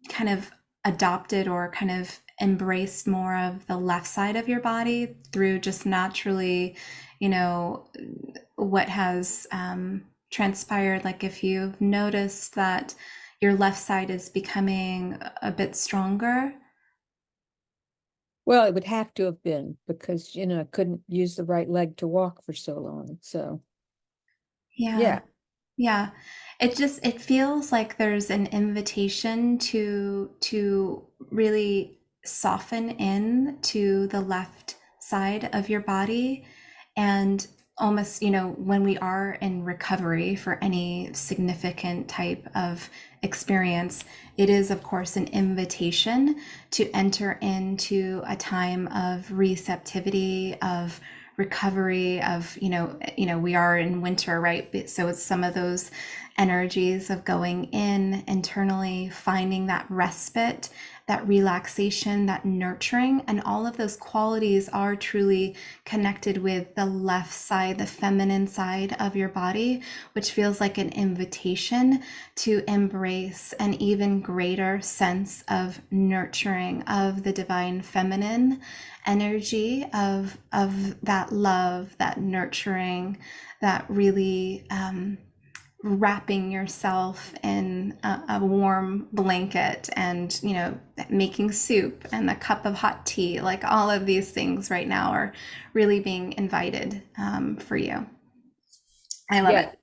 kind of adopted or kind of embraced more of the left side of your body through just naturally, what has transpired, like if you've noticed that your left side is becoming a bit stronger. Well, it would have to have been because, I couldn't use the right leg to walk for so long. So, Yeah. yeah. Yeah. It feels like there's an invitation to really soften in to the left side of your body, and almost, when we are in recovery for any significant type of experience, it is of course an invitation to enter into a time of receptivity, of recovery, of we are in winter, right? So it's some of those energies of going in internally, finding that respite, that relaxation, that nurturing, and all of those qualities are truly connected with the left side, the feminine side of your body, which feels like an invitation to embrace an even greater sense of nurturing of the divine feminine energy, of that love, that nurturing, that really wrapping yourself in a warm blanket, and making soup and a cup of hot tea. Like all of these things right now are really being invited for you. I love it.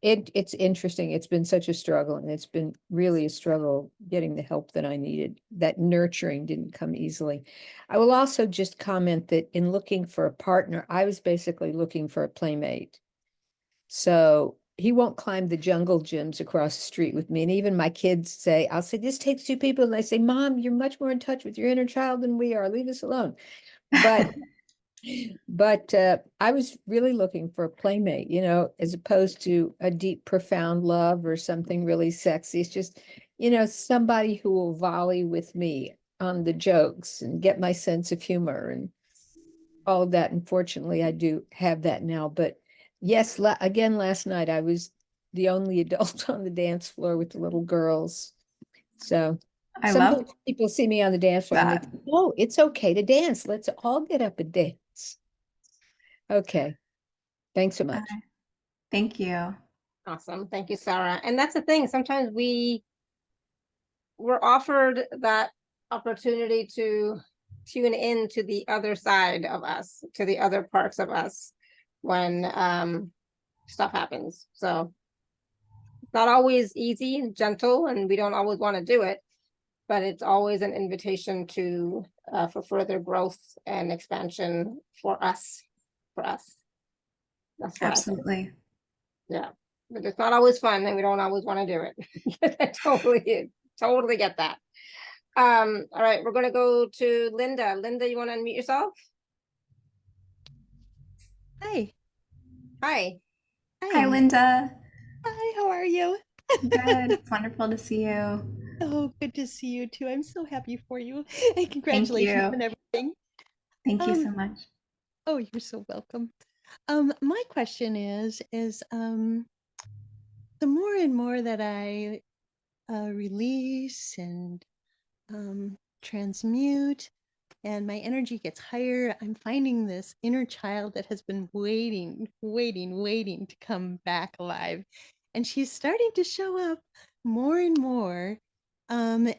It's interesting. It's been such a struggle, and it's been really a struggle getting the help that I needed. That nurturing didn't come easily. I will also just comment that in looking for a partner, I was basically looking for a playmate. So he won't climb the jungle gyms across the street with me. And even my kids say, I'll say, this takes two people. And they say, Mom, you're much more in touch with your inner child than we are. Leave us alone. But I was really looking for a playmate, as opposed to a deep, profound love or something really sexy. It's just, somebody who will volley with me on the jokes and get my sense of humor and all of that. Unfortunately, I do have that now. But yes, again, last night I was the only adult on the dance floor with the little girls. So I love sometimes people see me on the dance floor and they that. think, oh, it's okay to dance. Let's all get up and dance. Okay. Thanks so much. Thank you. Awesome. Thank you, Sarah. And that's the thing. Sometimes we're offered that opportunity to tune in to the other side of us, to the other parts of us when stuff happens. So it's not always easy and gentle, and we don't always want to do it, but it's always an invitation to for further growth and expansion for us. That's what I think. Absolutely. Yeah, but it's not always fun, and we don't always want to do it. I totally get that. All right, we're gonna go to Linda. Linda, you want to unmute yourself? Hi. Hi. Hi, Linda. Hi, how are you? Good. It's wonderful to see you. Oh, good to see you too. I'm so happy for you. And Thank congratulations you. on everything. Thank you so much. Oh, you're so welcome. My question is the more and more that I release and transmute and my energy gets higher, I'm finding this inner child that has been waiting to come back alive. And she's starting to show up more and more. And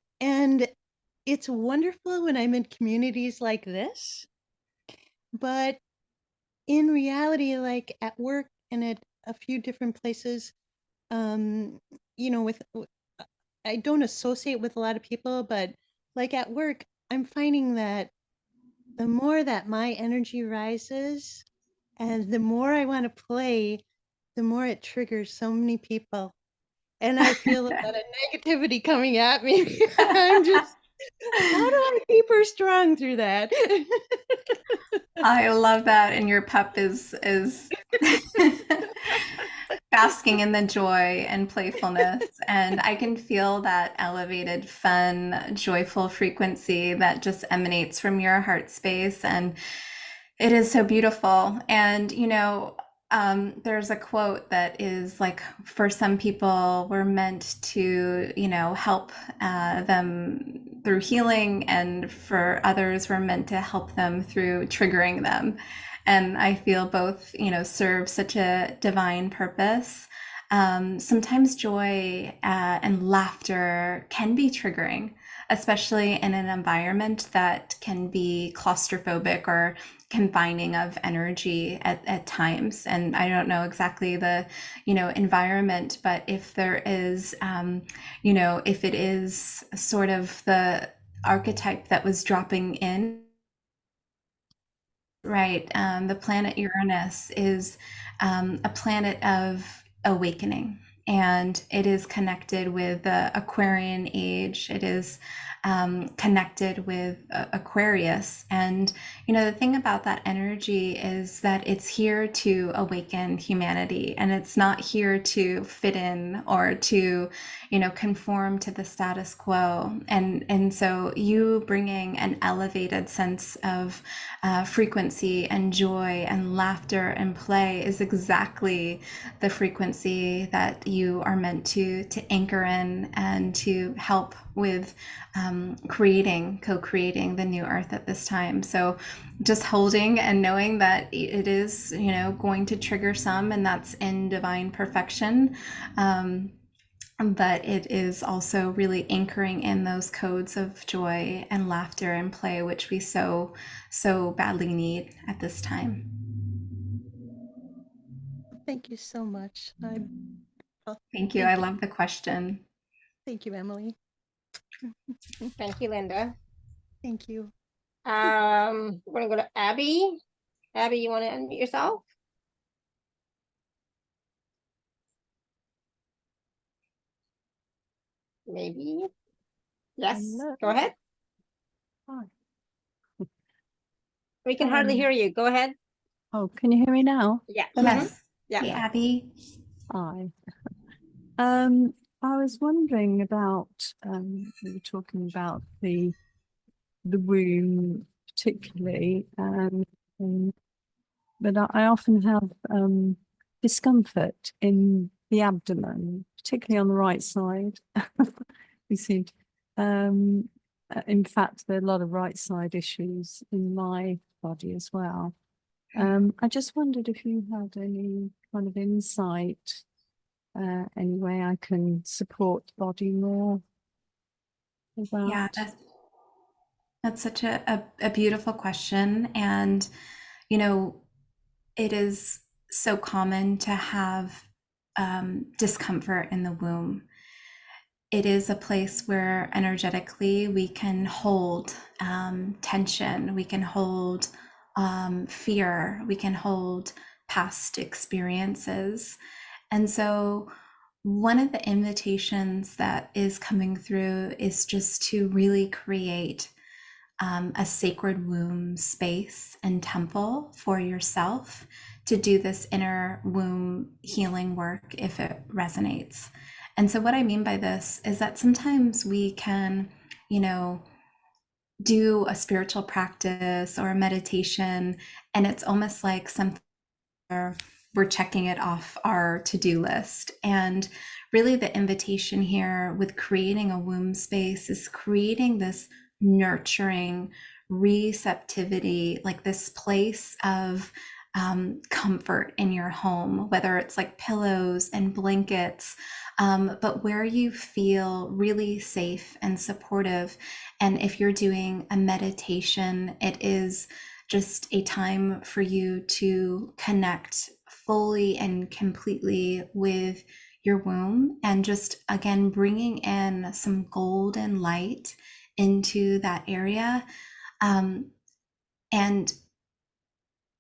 it's wonderful when I'm in communities like this. But in reality, like at work and at a few different places, you know, I don't associate with a lot of people, but like at work, I'm finding that the more that my energy rises and the more I want to play, the more it triggers so many people. And I feel a lot of negativity coming at me. I'm just, how do I keep her strong through that? I love that. And your pup is basking in the joy and playfulness. And I can feel that elevated, fun, joyful frequency that just emanates from your heart space. And it is so beautiful. And, you know, there's a quote that is like, for some people, we're meant to, you know, help them through healing, and for others, we're meant to help them through triggering them. And I feel both, you know, serve such a divine purpose. Sometimes joy and laughter can be triggering, especially in an environment that can be claustrophobic or confining of energy at times. And I don't know exactly the, you know, environment, but if there is, you know, if it is sort of the archetype that was dropping in, right? The planet Uranus is a planet of awakening, and it is connected with the Aquarian age. It is connected with Aquarius. And, you know, the thing about that energy is that it's here to awaken humanity, and it's not here to fit in or to, you know, conform to the status quo. And so you bringing an elevated sense of frequency and joy and laughter and play is exactly the frequency that you are meant to anchor in and to help with co-creating the new earth at this time. So just holding and knowing that it is, you know, going to trigger some, and that's in divine perfection. But it is also really anchoring in those codes of joy and laughter and play, which we so badly need at this time. Thank you so much. Thank you. I love the question. Thank you, Emily. Thank you, Linda. Thank you. We're gonna go to Abby. Abby, you want to unmute yourself? Maybe. Yes, Hello. go ahead. Hi. We can hardly hear you. Go ahead. Oh, can you hear me now? Yeah. Yes. Yeah. Hey, Abby. Hi. I was wondering about we were talking about the womb particularly, but I often have discomfort in the abdomen, particularly on the right side. You see, in fact, there are a lot of right side issues in my body as well. I just wondered if you had any kind of insight, any way I can support the body more with that? Yeah, that's such a beautiful question. And, you know, it is so common to have discomfort in the womb. It is a place where energetically we can hold tension, we can hold fear, we can hold past experiences. And so one of the invitations that is coming through is just to really create a sacred womb space and temple for yourself to do this inner womb healing work if it resonates. And so what I mean by this is that sometimes we can, you know, do a spiritual practice or a meditation, and it's almost like something we're checking it off our to-do list. And really the invitation here with creating a womb space is creating this nurturing receptivity, like this place of comfort in your home, whether it's like pillows and blankets, but where you feel really safe and supportive. And if you're doing a meditation, it is just a time for you to connect fully and completely with your womb, and just again bringing in some golden light into that area. And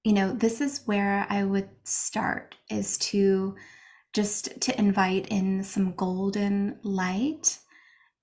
you know, this is where I would start, is to just to invite in some golden light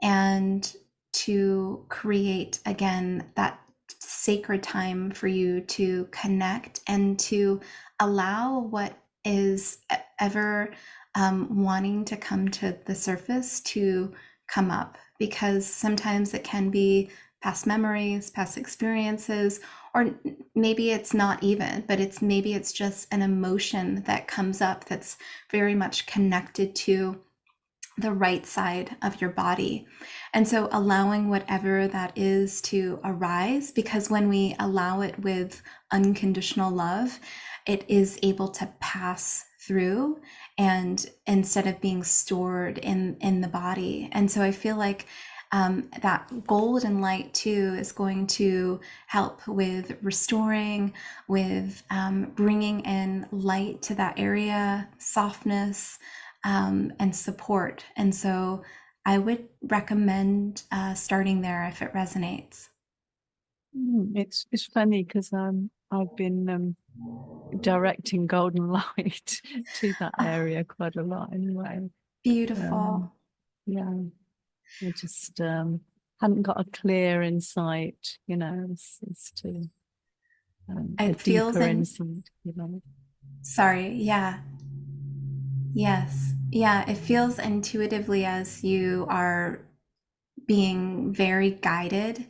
and to create again that sacred time for you to connect and to allow what is ever wanting to come to the surface to come up, because sometimes it can be past memories, past experiences, or maybe it's not even, but maybe it's just an emotion that comes up that's very much connected to the right side of your body. And so allowing whatever that is to arise, because when we allow it with unconditional love, it is able to pass through, and instead of being stored in the body. And so I feel like that golden light too is going to help with restoring, with bringing in light to that area, softness, and support. And so I would recommend starting there if it resonates. It's funny because I've been directing golden light to that area quite a lot anyway. Beautiful. Yeah, I just hadn't got a clear insight, you know, as to a It feels deeper insight, you know. Sorry, yeah. Yes. Yeah, it feels intuitively as you are being very guided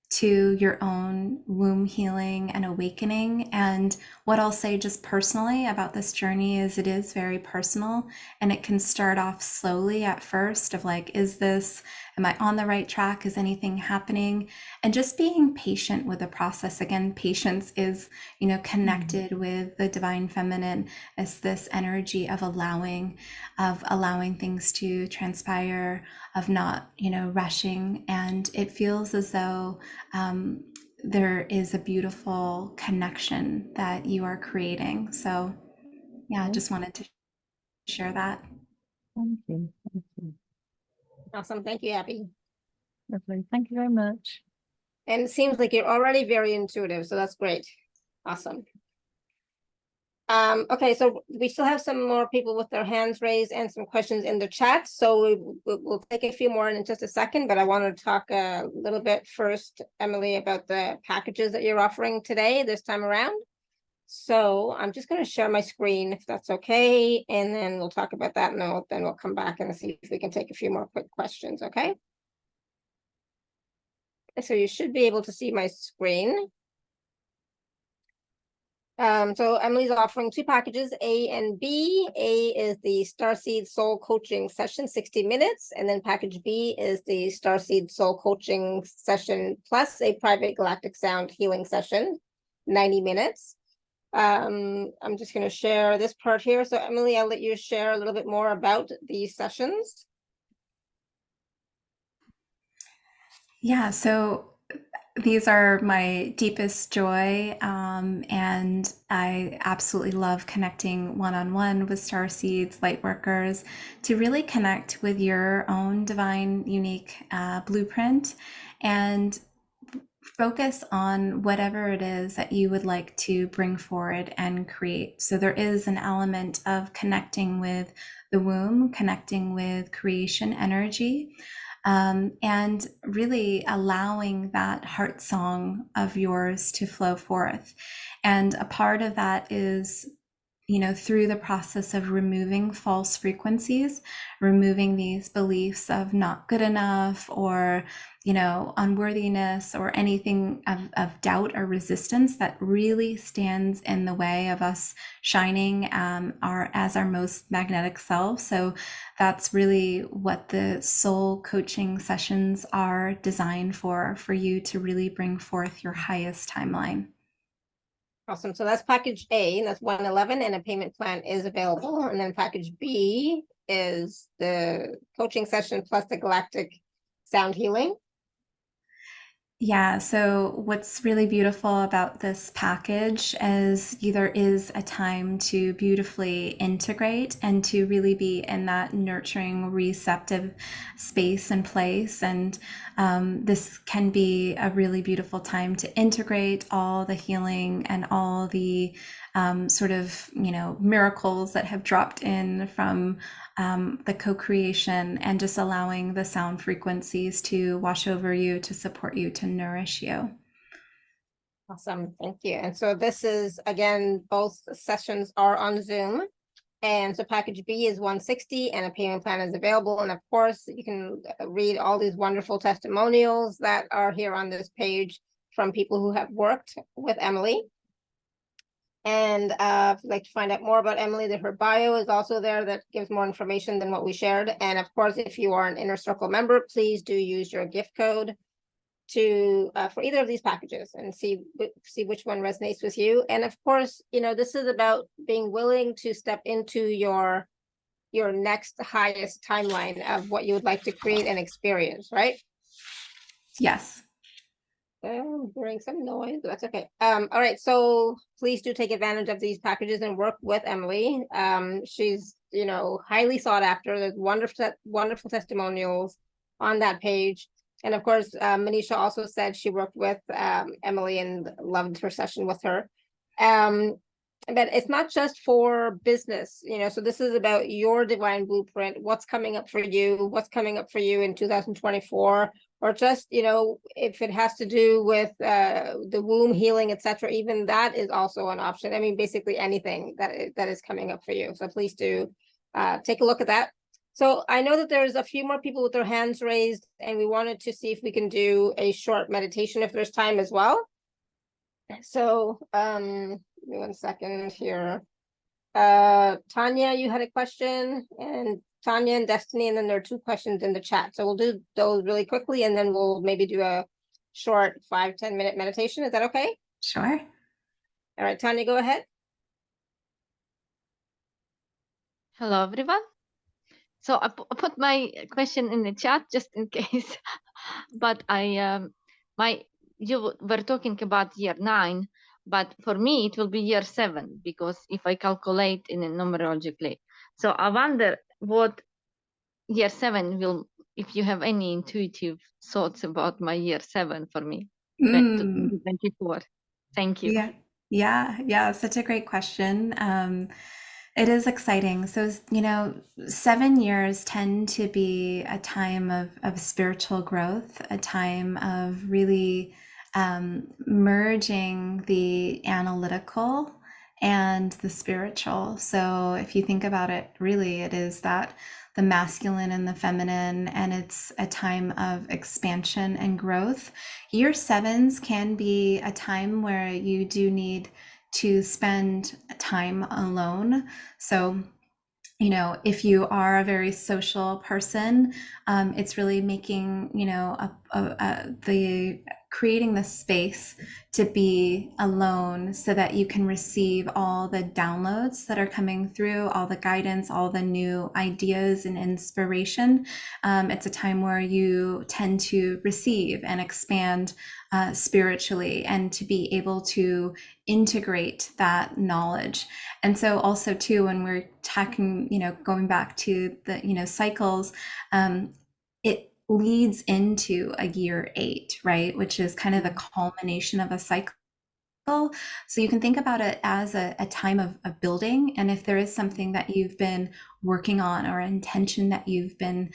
to your own womb healing and awakening. And what I'll say just personally about this journey is it is very personal, and it can start off slowly at first of like, am I on the right track? Is anything happening? And just being patient with the process. Again, patience is, you know, connected with the divine feminine as this energy of allowing things to transpire, of not, you know, rushing. And it feels as though there is a beautiful connection that you are creating. So yeah, I just wanted to share that. Thank you. Thank you. Awesome. Thank you, Abby. Lovely. Thank you very much. And it seems like you're already very intuitive, so that's great. Awesome. Okay, so we still have some more people with their hands raised and some questions in the chat. So we'll take a few more in just a second, but I want to talk a little bit first, Emily, about the packages that you're offering today, this time around. So I'm just going to share my screen if that's okay, and then we'll talk about that, and then we'll come back and see if we can take a few more quick questions, okay? So you should be able to see my screen. So Emily's offering two packages, A and B. A is the Starseed Soul Coaching Session, 60 minutes. And then package B is the Starseed Soul Coaching Session plus a private galactic sound healing session, 90 minutes. I'm just going to share this part here. So Emily, I'll let you share a little bit more about these sessions. Yeah, so these are my deepest joy, and I absolutely love connecting one-on-one with starseeds, lightworkers, to really connect with your own divine, unique blueprint and focus on whatever it is that you would like to bring forward and create. So there is an element of connecting with the womb, connecting with creation energy, and really allowing that heart song of yours to flow forth. And a part of that is, through the process of removing false frequencies, removing these beliefs of not good enough or, unworthiness or anything of doubt or resistance that really stands in the way of us shining as our most magnetic self. So that's really what the soul coaching sessions are designed for you to really bring forth your highest timeline. Awesome. So that's package A, and that's 111, and a payment plan is available. And then package B is the coaching session plus the galactic sound healing. Yeah, so what's really beautiful about this package is there is a time to beautifully integrate and to really be in that nurturing, receptive space and place. And this can be a really beautiful time to integrate all the healing and all the sort of, miracles that have dropped in from the co-creation, and just allowing the sound frequencies to wash over you, to support you, to nourish you. Awesome. Thank you. And so this is, again, both sessions are on Zoom. And so package B is 160, and a payment plan is available. And of course, you can read all these wonderful testimonials that are here on this page from people who have worked with Emily. And if you'd like to find out more about Emily, her bio is also there that gives more information than what we shared. And of course, if you are an Inner Circle member, please do use your gift code to for either of these packages and see which one resonates with you. And of course, this is about being willing to step into your next highest timeline of what you would like to create and experience, right? Yes. Hearing some noise, but that's okay. All right, so please do take advantage of these packages and work with Emily. She's highly sought after. There's wonderful testimonials on that page. And of course, Manisha also said she worked with Emily and loved her session with her. But it's not just for business, so this is about your divine blueprint, what's coming up for you, in 2024, or just, if it has to do with the womb healing, etc., even that is also an option. I mean, basically anything that is coming up for you. So please do take a look at that. So I know that there's a few more people with their hands raised, and we wanted to see if we can do a short meditation if there's time as well. So give me 1 second here. Tanya, you had a question, and Tanya and Destiny, and then there are 2 questions in the chat. So we'll do those really quickly, and then we'll maybe do a short 5-10 minute meditation. Is that okay? Sure. All right, Tanya, go ahead. Hello, everyone. So I put my question in the chat just in case, but you were talking about year 9, but for me it will be year 7, because if I calculate in a numerologically. So I wonder what year 7 will, if you have any intuitive thoughts about my year 7 for me, 2024. Thank you. Yeah. Such a great question. It is exciting. So, 7 years tend to be a time of spiritual growth, a time of really merging the analytical and the spiritual. So if you think about it, really, it is that the masculine and the feminine, and it's a time of expansion and growth. Year 7s can be a time where you do need to spend time alone. So, if you are a very social person, it's really making, the creating the space to be alone so that you can receive all the downloads that are coming through, all the guidance, all the new ideas and inspiration. It's a time where you tend to receive and expand spiritually, and to be able to integrate that knowledge. And so also too, when we're talking, going back to the, cycles, it leads into a year 8, right? Which is kind of the culmination of a cycle. So you can think about it as a time of building. And if there is something that you've been working on, or intention that you've been,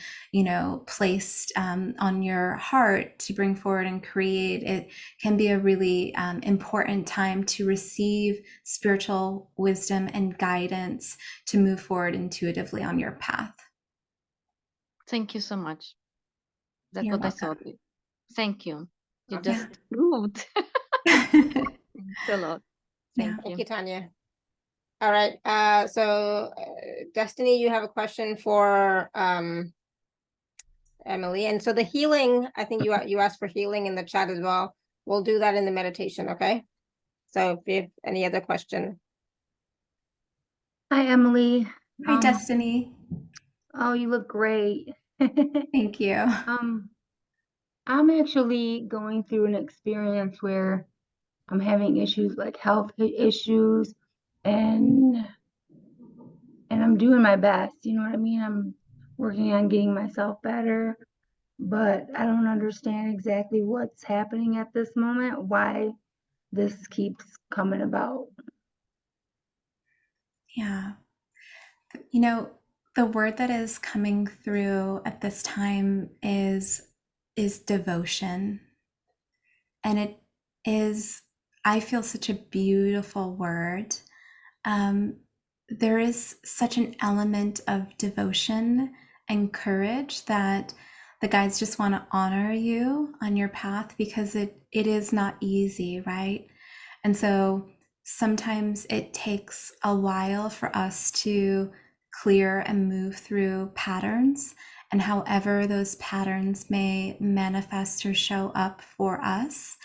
placed on your heart to bring forward and create, it can be a really important time to receive spiritual wisdom and guidance to move forward intuitively on your path. Thank you so much. That's You're what I welcome. thought. Thank you. You Okay. just proved. Thanks a lot. Yeah. Thank you, Tanya. All right. So Destiny, you have a question for Emily. And so the healing, I think you asked for healing in the chat as well. We'll do that in the meditation, okay? So if you have any other question. Hi, Emily. Hi, Destiny. Oh, you look great. Thank you. I'm actually going through an experience where I'm having issues, like health issues, and I'm doing my best, you know what I mean? I'm working on getting myself better, but I don't understand exactly what's happening at this moment, why this keeps coming about. Yeah. The word that is coming through at this time is devotion. And it is, I feel, such a beautiful word. There is such an element of devotion and courage that the guides just want to honor you on your path, because it is not easy, right? And so sometimes it takes a while for us to clear and move through patterns, and however those patterns may manifest or show up for us.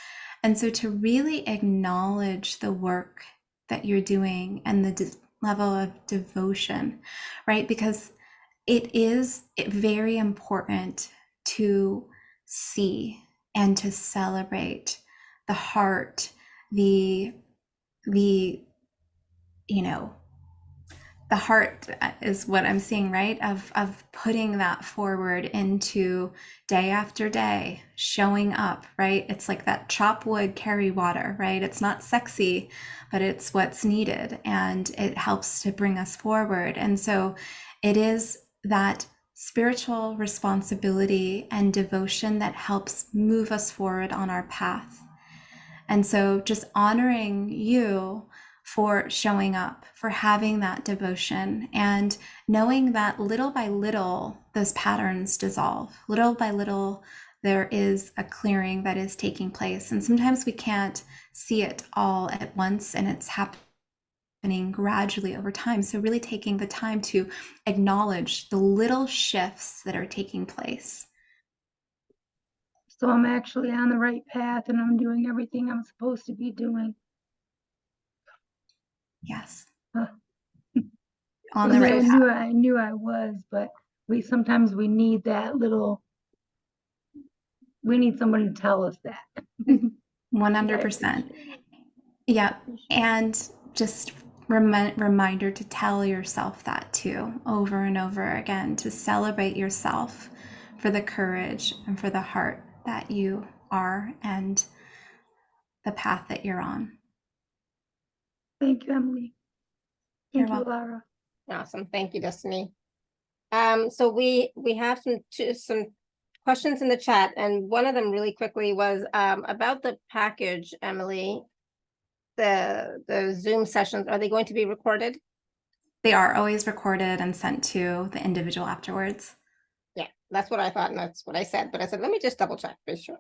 And so to really acknowledge the work that you're doing and the level of devotion, right? Because it is very important to see and to celebrate the heart, the heart is what I'm seeing, right? Of putting that forward into day after day, showing up, right? It's like that chop wood, carry water, right? It's not sexy, but it's what's needed, and it helps to bring us forward. And so it is that spiritual responsibility and devotion that helps move us forward on our path. And so just honoring you for showing up, for having that devotion, and knowing that little by little, those patterns dissolve. Little by little, there is a clearing that is taking place. And sometimes we can't see it all at once, and it's happening gradually over time. So really taking the time to acknowledge the little shifts that are taking place. So I'm actually on the right path, and I'm doing everything I'm supposed to be doing. Yes. Huh. On the right path. I knew I was, but sometimes we need that little, we need somebody to tell us that. 100%. Yeah. And just reminder to tell yourself that too, over and over again, to celebrate yourself for the courage and for the heart that you are and the path that you're on. Thank you, Emily. Thank you, Lara. Awesome. Thank you, Destiny. So we have some questions in the chat, and one of them really quickly was about the package, Emily. The Zoom sessions, are they going to be recorded? They are always recorded and sent to the individual afterwards. Yeah, that's what I thought, and that's what I said, but I said, let me just double check, be sure.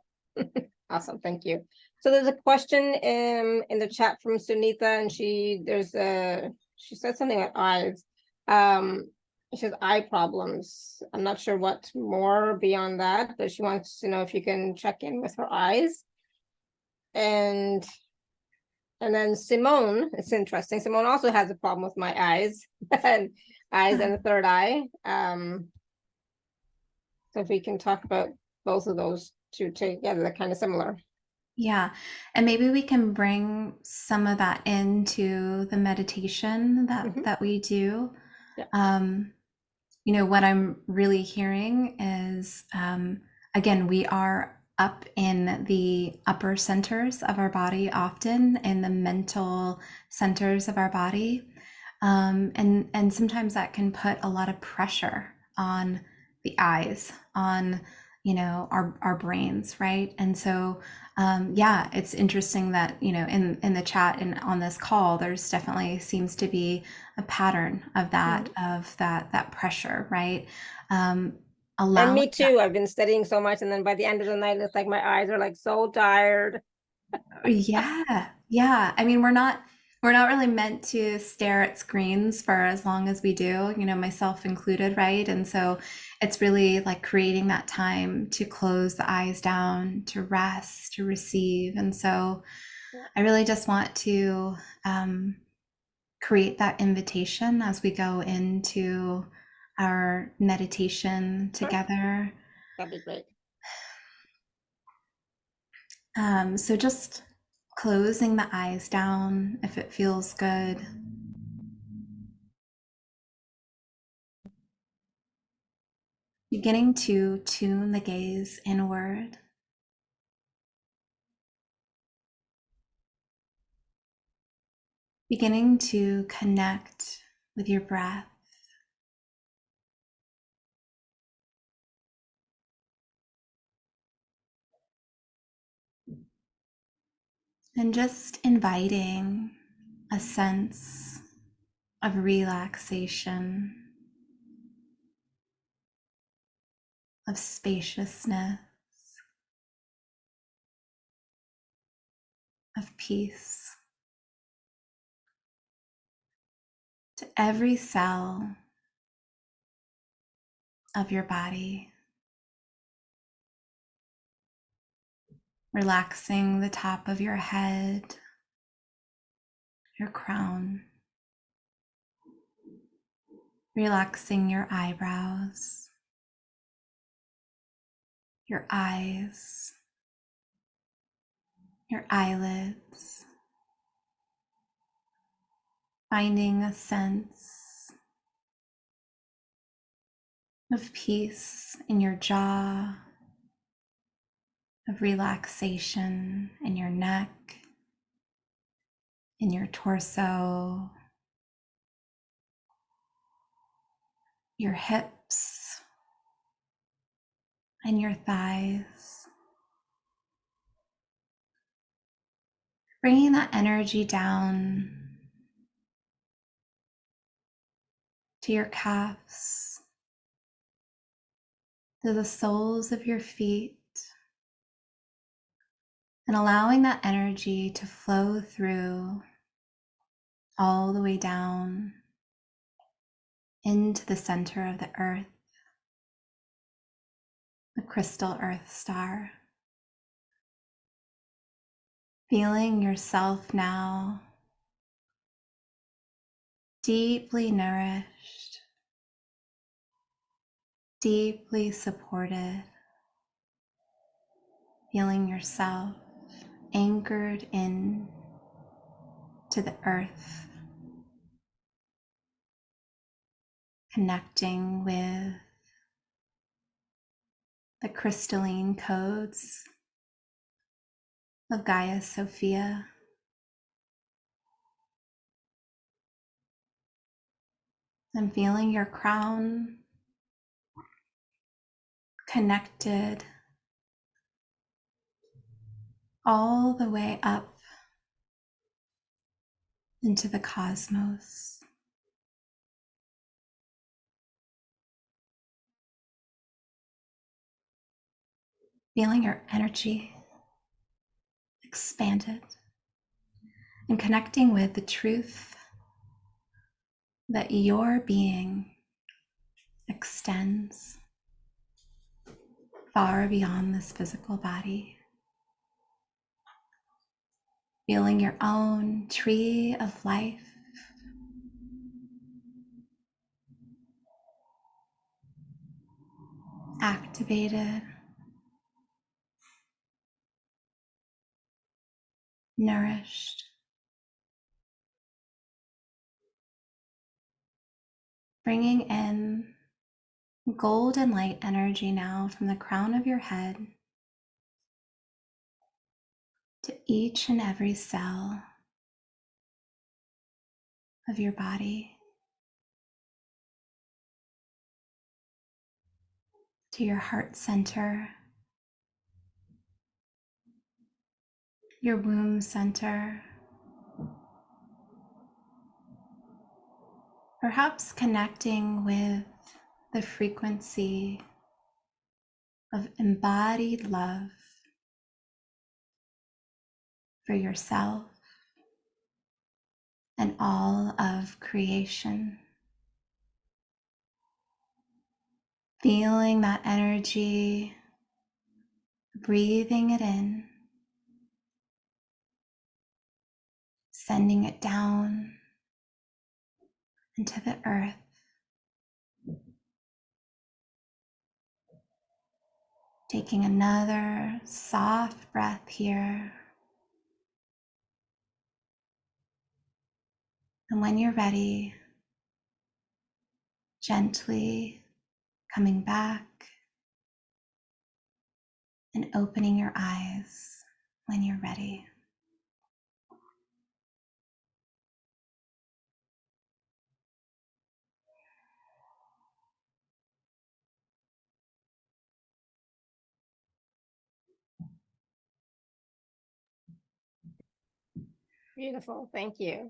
Awesome, thank you. So there's a question in the chat from Sunita, and she said something about eyes. She says eye problems. I'm not sure what more beyond that, but she wants to know if you can check in with her eyes. And then Simone, it's interesting. Simone also has a problem with my eyes and the third eye. So if we can talk about both of those two together, they're kind of similar. Yeah. And maybe we can bring some of that into the meditation that we do. Yeah. What I'm really hearing is, again, we are up in the upper centers of our body, often in the mental centers of our body. And sometimes that can put a lot of pressure on the eyes, on, our brains, right? And so, yeah, it's interesting that, in the chat and on this call, there's definitely seems to be a pattern of that pressure, right? And me too. I've been studying so much, and then by the end of the night, it's like my eyes are like so tired. Yeah. I mean, we're not really meant to stare at screens for as long as we do, myself included, right? And so it's really like creating that time to close the eyes down, to rest, to receive. And so I really just want to create that invitation as we go into our meditation together. That'd be great. So just closing the eyes down if it feels good. Beginning to tune the gaze inward. Beginning to connect with your breath. And just inviting a sense of relaxation, of spaciousness, of peace to every cell of your body. Relaxing the top of your head, your crown. Relaxing your eyebrows, your eyes, your eyelids. Finding a sense of peace in your jaw, of relaxation in your neck, in your torso, your hips, and your thighs. Bringing that energy down to your calves, to the soles of your feet, and allowing that energy to flow through all the way down into the center of the earth, the crystal earth star. Feeling yourself now deeply nourished, deeply supported. Feeling yourself anchored in to the earth, connecting with the crystalline codes of Gaia Sophia. And feeling your crown connected all the way up into the cosmos. Feeling your energy expanded and connecting with the truth that your being extends far beyond this physical body. feeling your own tree of life activated, nourished, bringing in golden light energy now from the crown of your head to each and every cell of your body, to your heart center, your womb center, perhaps connecting with the frequency of embodied love for yourself and all of creation. Feeling that energy, breathing it in, sending it down into the earth. Taking another soft breath here. And when you're ready, gently coming back and opening your eyes when you're ready. Beautiful. Thank you.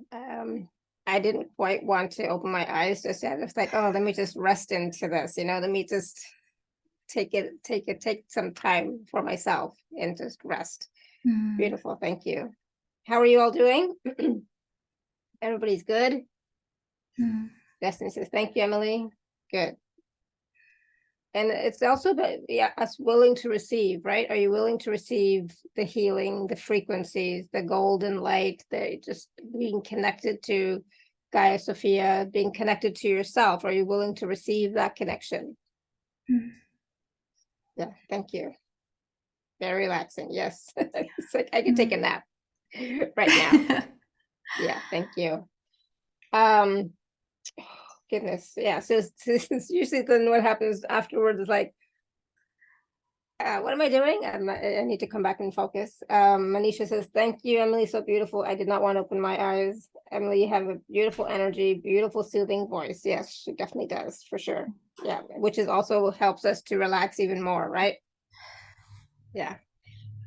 I didn't quite want to open my eyes just yet. It's like, oh, let me just rest into this, let me just take some time for myself and just rest. Beautiful. Thank you. How are you all doing? Everybody's good? Destiny says, thank you, Emily. Good. And it's also about us willing to receive, right? Are you willing to receive the healing, the frequencies, the golden light, the just being connected to Gaia Sophia, being connected to yourself? Are you willing to receive that connection? Yeah, thank you. Very relaxing. Yes. It's like I can take a nap right now. Yeah, thank you. Goodness. Yeah. So usually then what happens afterwards is like, what am I doing? I need to come back and focus. Manisha says, thank you, Emily. So beautiful. I did not want to open my eyes. Emily, you have a beautiful energy, beautiful, soothing voice. Yes, she definitely does, for sure. Yeah, which is also helps us to relax even more, right? Yeah.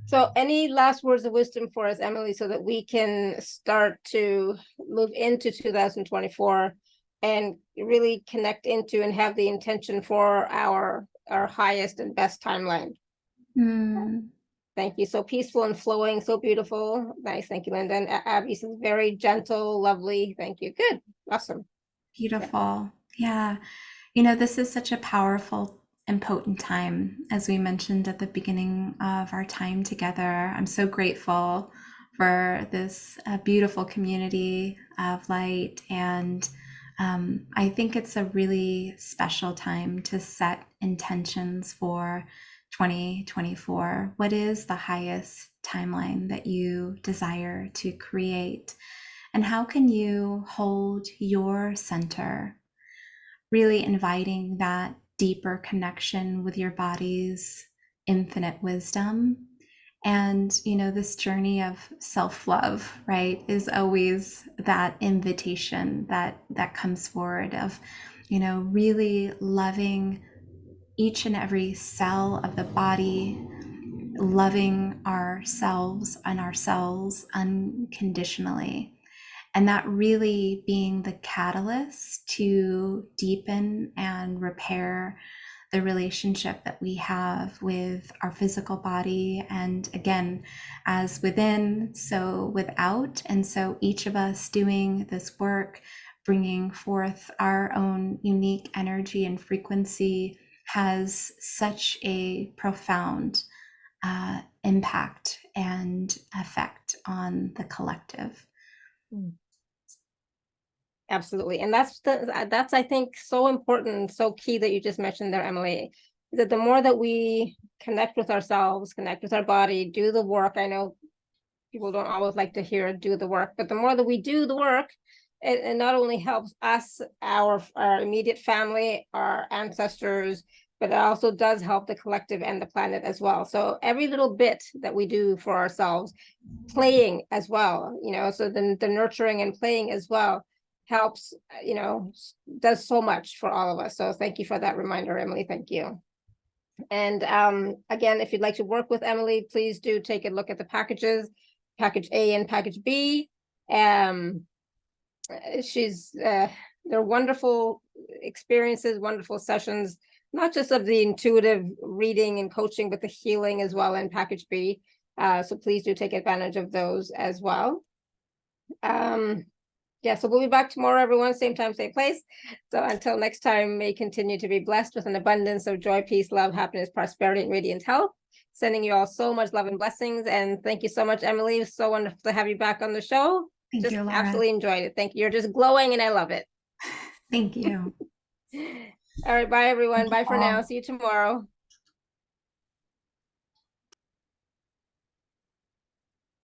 So any last words of wisdom for us, Emily, so that we can start to move into 2024 and really connect into and have the intention for our highest and best timeline? Thank you. So peaceful and flowing, so beautiful. Nice. Thank you, Linda. And Abby says very gentle, lovely. Thank you. Good. Awesome. Beautiful. Yeah. This is such a powerful and potent time, as we mentioned at the beginning of our time together. I'm so grateful for this beautiful community of light. And I think it's a really special time to set intentions for 2024. What is the highest timeline that you desire to create? And how can you hold your center, really inviting that deeper connection with your body's infinite wisdom? And, this journey of self-love, right, is always that invitation that comes forward of, really loving each and every cell of the body, loving ourselves and ourselves unconditionally. And that really being the catalyst to deepen and repair the relationship that we have with our physical body. And again, as within, so without. And so each of us doing this work, bringing forth our own unique energy and frequency, has such a profound impact and effect on the collective. Absolutely. And that's I think so important, so key that you just mentioned there, Emily, that the more that we connect with ourselves, connect with our body, do the work. I know people don't always like to hear do the work, but the more that we do the work, it not only helps us, our immediate family, our ancestors, but it also does help the collective and the planet as well. So every little bit that we do for ourselves, playing as well, so the nurturing and playing as well helps, does so much for all of us. So thank you for that reminder, Emily. Thank you. And again, if you'd like to work with Emily, please do take a look at the packages, package A and package B. They're wonderful experiences, wonderful sessions, not just of the intuitive reading and coaching, but the healing as well in package B. So please do take advantage of those as well. Yeah, so we'll be back tomorrow, everyone, same time, same place. So until next time, may continue to be blessed with an abundance of joy, peace, love, happiness, prosperity, and radiant health. Sending you all so much love and blessings. And thank you so much, Emily. It was so wonderful to have you back on the show. Thank you, Laura. Absolutely enjoyed it. Thank you. You're just glowing and I love it. Thank you. All right, bye, everyone. Thank Bye you for all. now. See you tomorrow.